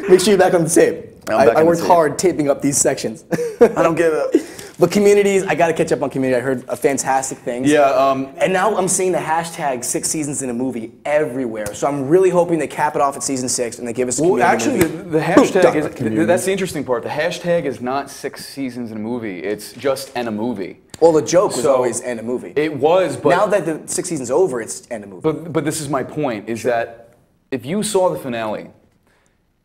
Make sure you're back on the tape. I worked hard taping up these sections. I don't give up. But Communities, I got to catch up on Community. I heard fantastic things. Yeah. And now I'm seeing the hashtag 6 seasons in a movie everywhere. So I'm really hoping they cap it off at season 6 and they give us a Community movie. The hashtag is, that's the interesting part. The hashtag is not 6 seasons in a movie. It's just and a movie. Well, the joke was always end a movie. It was, but now that the 6 seasons over, it's end a movie. But this is my point, is that if you saw the finale,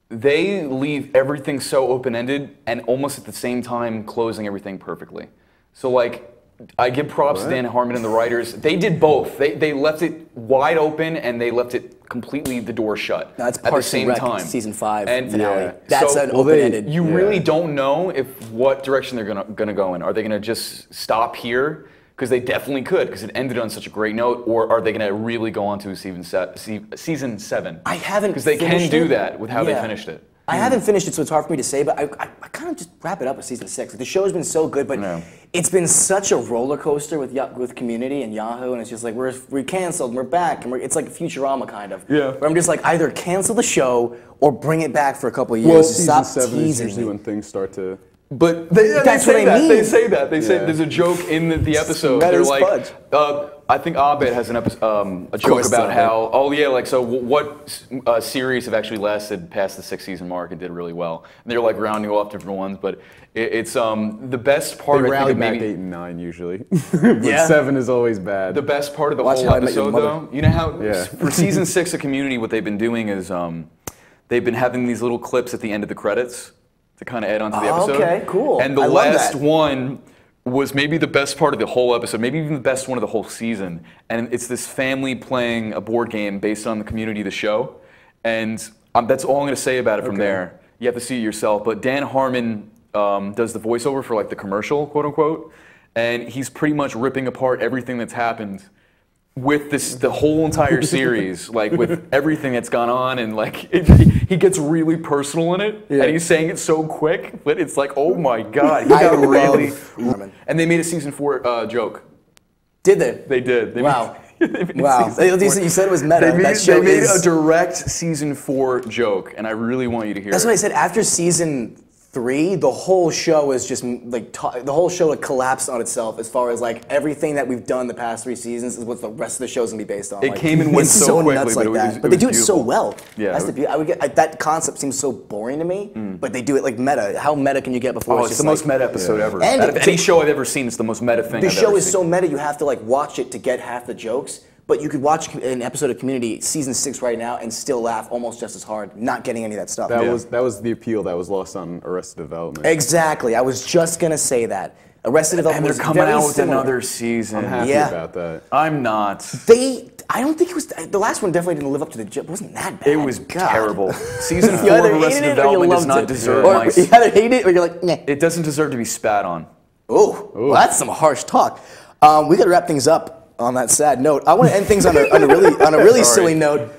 they leave everything so open-ended and almost at the same time closing everything perfectly. So like, I give props to Dan Harmon and the writers. They did both. They left it wide open and they left it completely the door shut That's at the same time. Season 5 and finale. That's an open-ended. You really don't know what direction they're gonna go in. Are they gonna just stop here? Because they definitely could, because it ended on such a great note. Or are they going to really go on to season 7? I haven't. Because they can do that with how they finished it. I haven't finished it, so it's hard for me to say. But I kind of just wrap it up with season 6. Like, the show has been so good, but it's been such a roller coaster with Community and Yahoo, and it's just like we're canceled, and we're back, and it's like Futurama kind of. Yeah. Where I'm just like either cancel the show or bring it back for a couple of years. Well, Stop season 7 is teasing usually me. when things start to. But they say that. They say there's a joke in the episode. They're like, I think Abed has a joke about how, what series have actually lasted past the 6 season mark and did really well. And they're like rounding off different ones, but it's the best part. They rally back 8 and 9 usually. But 7 is always bad. The best part of the whole episode, though, you know how for season 6 of Community, what they've been doing is they've been having these little clips at the end of the credits to kind of add on to the episode. Okay, cool. And the last one was maybe the best part of the whole episode, maybe even the best one of the whole season. And it's this family playing a board game based on the Community, the show. And that's all I'm going to say about it from there. You have to see it yourself. But Dan Harmon does the voiceover for like the commercial, quote unquote. And he's pretty much ripping apart everything that's happened with the whole entire series, like with everything that's gone on, and like he gets really personal in it, and he's saying it so quick, but it's like, oh my god, he got really. And they made a season 4 joke. Did they? They did. Wow. Wow. You said it was meta. They made a direct season 4 joke, and I really want you to hear it. That's what I said. After season 3, the whole show is just like the whole show collapsed on itself as far as like everything that we've done the past 3 seasons is what the rest of the show's gonna be based on. It like, came and went so quickly, nuts like that. But they do it so well. Yeah. That's the beauty. I would get that concept seems so boring to me, but they do it like meta. How meta can you get before? It's the most meta episode ever. And out of any show I've ever seen, it's the most meta thing. The show is so meta, you have to like watch it to get half the jokes. But you could watch an episode of Community season 6 right now and still laugh almost just as hard, not getting any of that stuff. That was the appeal that was lost on Arrested Development. Exactly. I was just gonna say that. Arrested Development. And they're coming out with another season. I'm happy about that. I'm not. I don't think it was. The last one definitely didn't live up to the joke. It wasn't that bad. It was terrible. Season 4 of Arrested Development does not deserve my. You either hate it or you're like, nah. It doesn't deserve to be spat on. Oh, well, that's some harsh talk. We gotta wrap things up. On that sad note, I want to end things on a really silly note.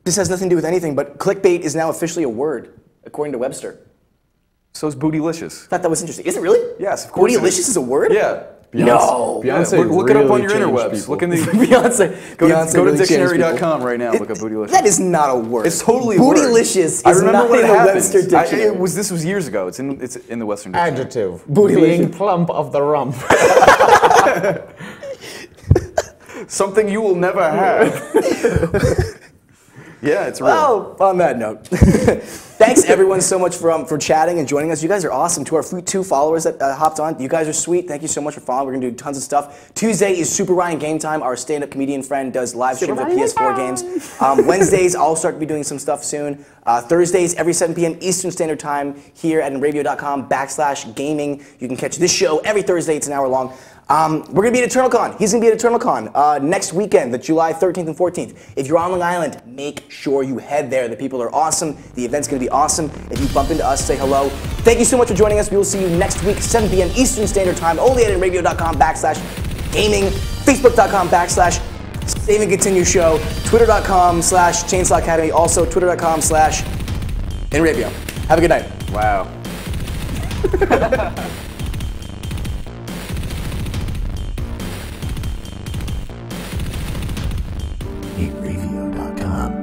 This has nothing to do with anything, but clickbait is now officially a word, according to Webster. So is bootylicious. I thought that was interesting. Is it really? Yes, of course. Bootylicious is a word? Yeah. No. Beyonce look it up on your interwebs. Look in the Beyonce. Go to dictionary.com right now. Look up bootylicious. That is not a word. It's totally a word. Bootylicious is not in the Webster dictionary. This was years ago. It's in the Western dictionary. Adjective. Bootylicious. Being plump of the rump. Something you will never have. Yeah, it's real. Well, on that note, Thanks everyone so much for chatting and joining us. You guys are awesome. To our 2 followers that hopped on, you guys are sweet. Thank you so much for following. We're gonna do tons of stuff. Tuesday is Super Ryan Game Time. Our stand-up comedian friend does live streams of PS4 games. Wednesdays, I'll start to be doing some stuff soon. Thursdays, every 7 p.m. Eastern Standard Time here at nradio.com/gaming. You can catch this show every Thursday. It's an hour long. We're going to be at EternalCon. He's going to be at EternalCon next weekend, the July 13th and 14th. If you're on Long Island, make sure you head there. The people are awesome. The event's going to be awesome. If you bump into us, say hello. Thank you so much for joining us. We will see you next week, 7 p.m. Eastern Standard Time, only at nradio.com/gaming, facebook.com/Save and Continue Show, twitter.com/Chainsaw Academy, also twitter.com/InRadio. Have a good night. Wow. NateRadio.com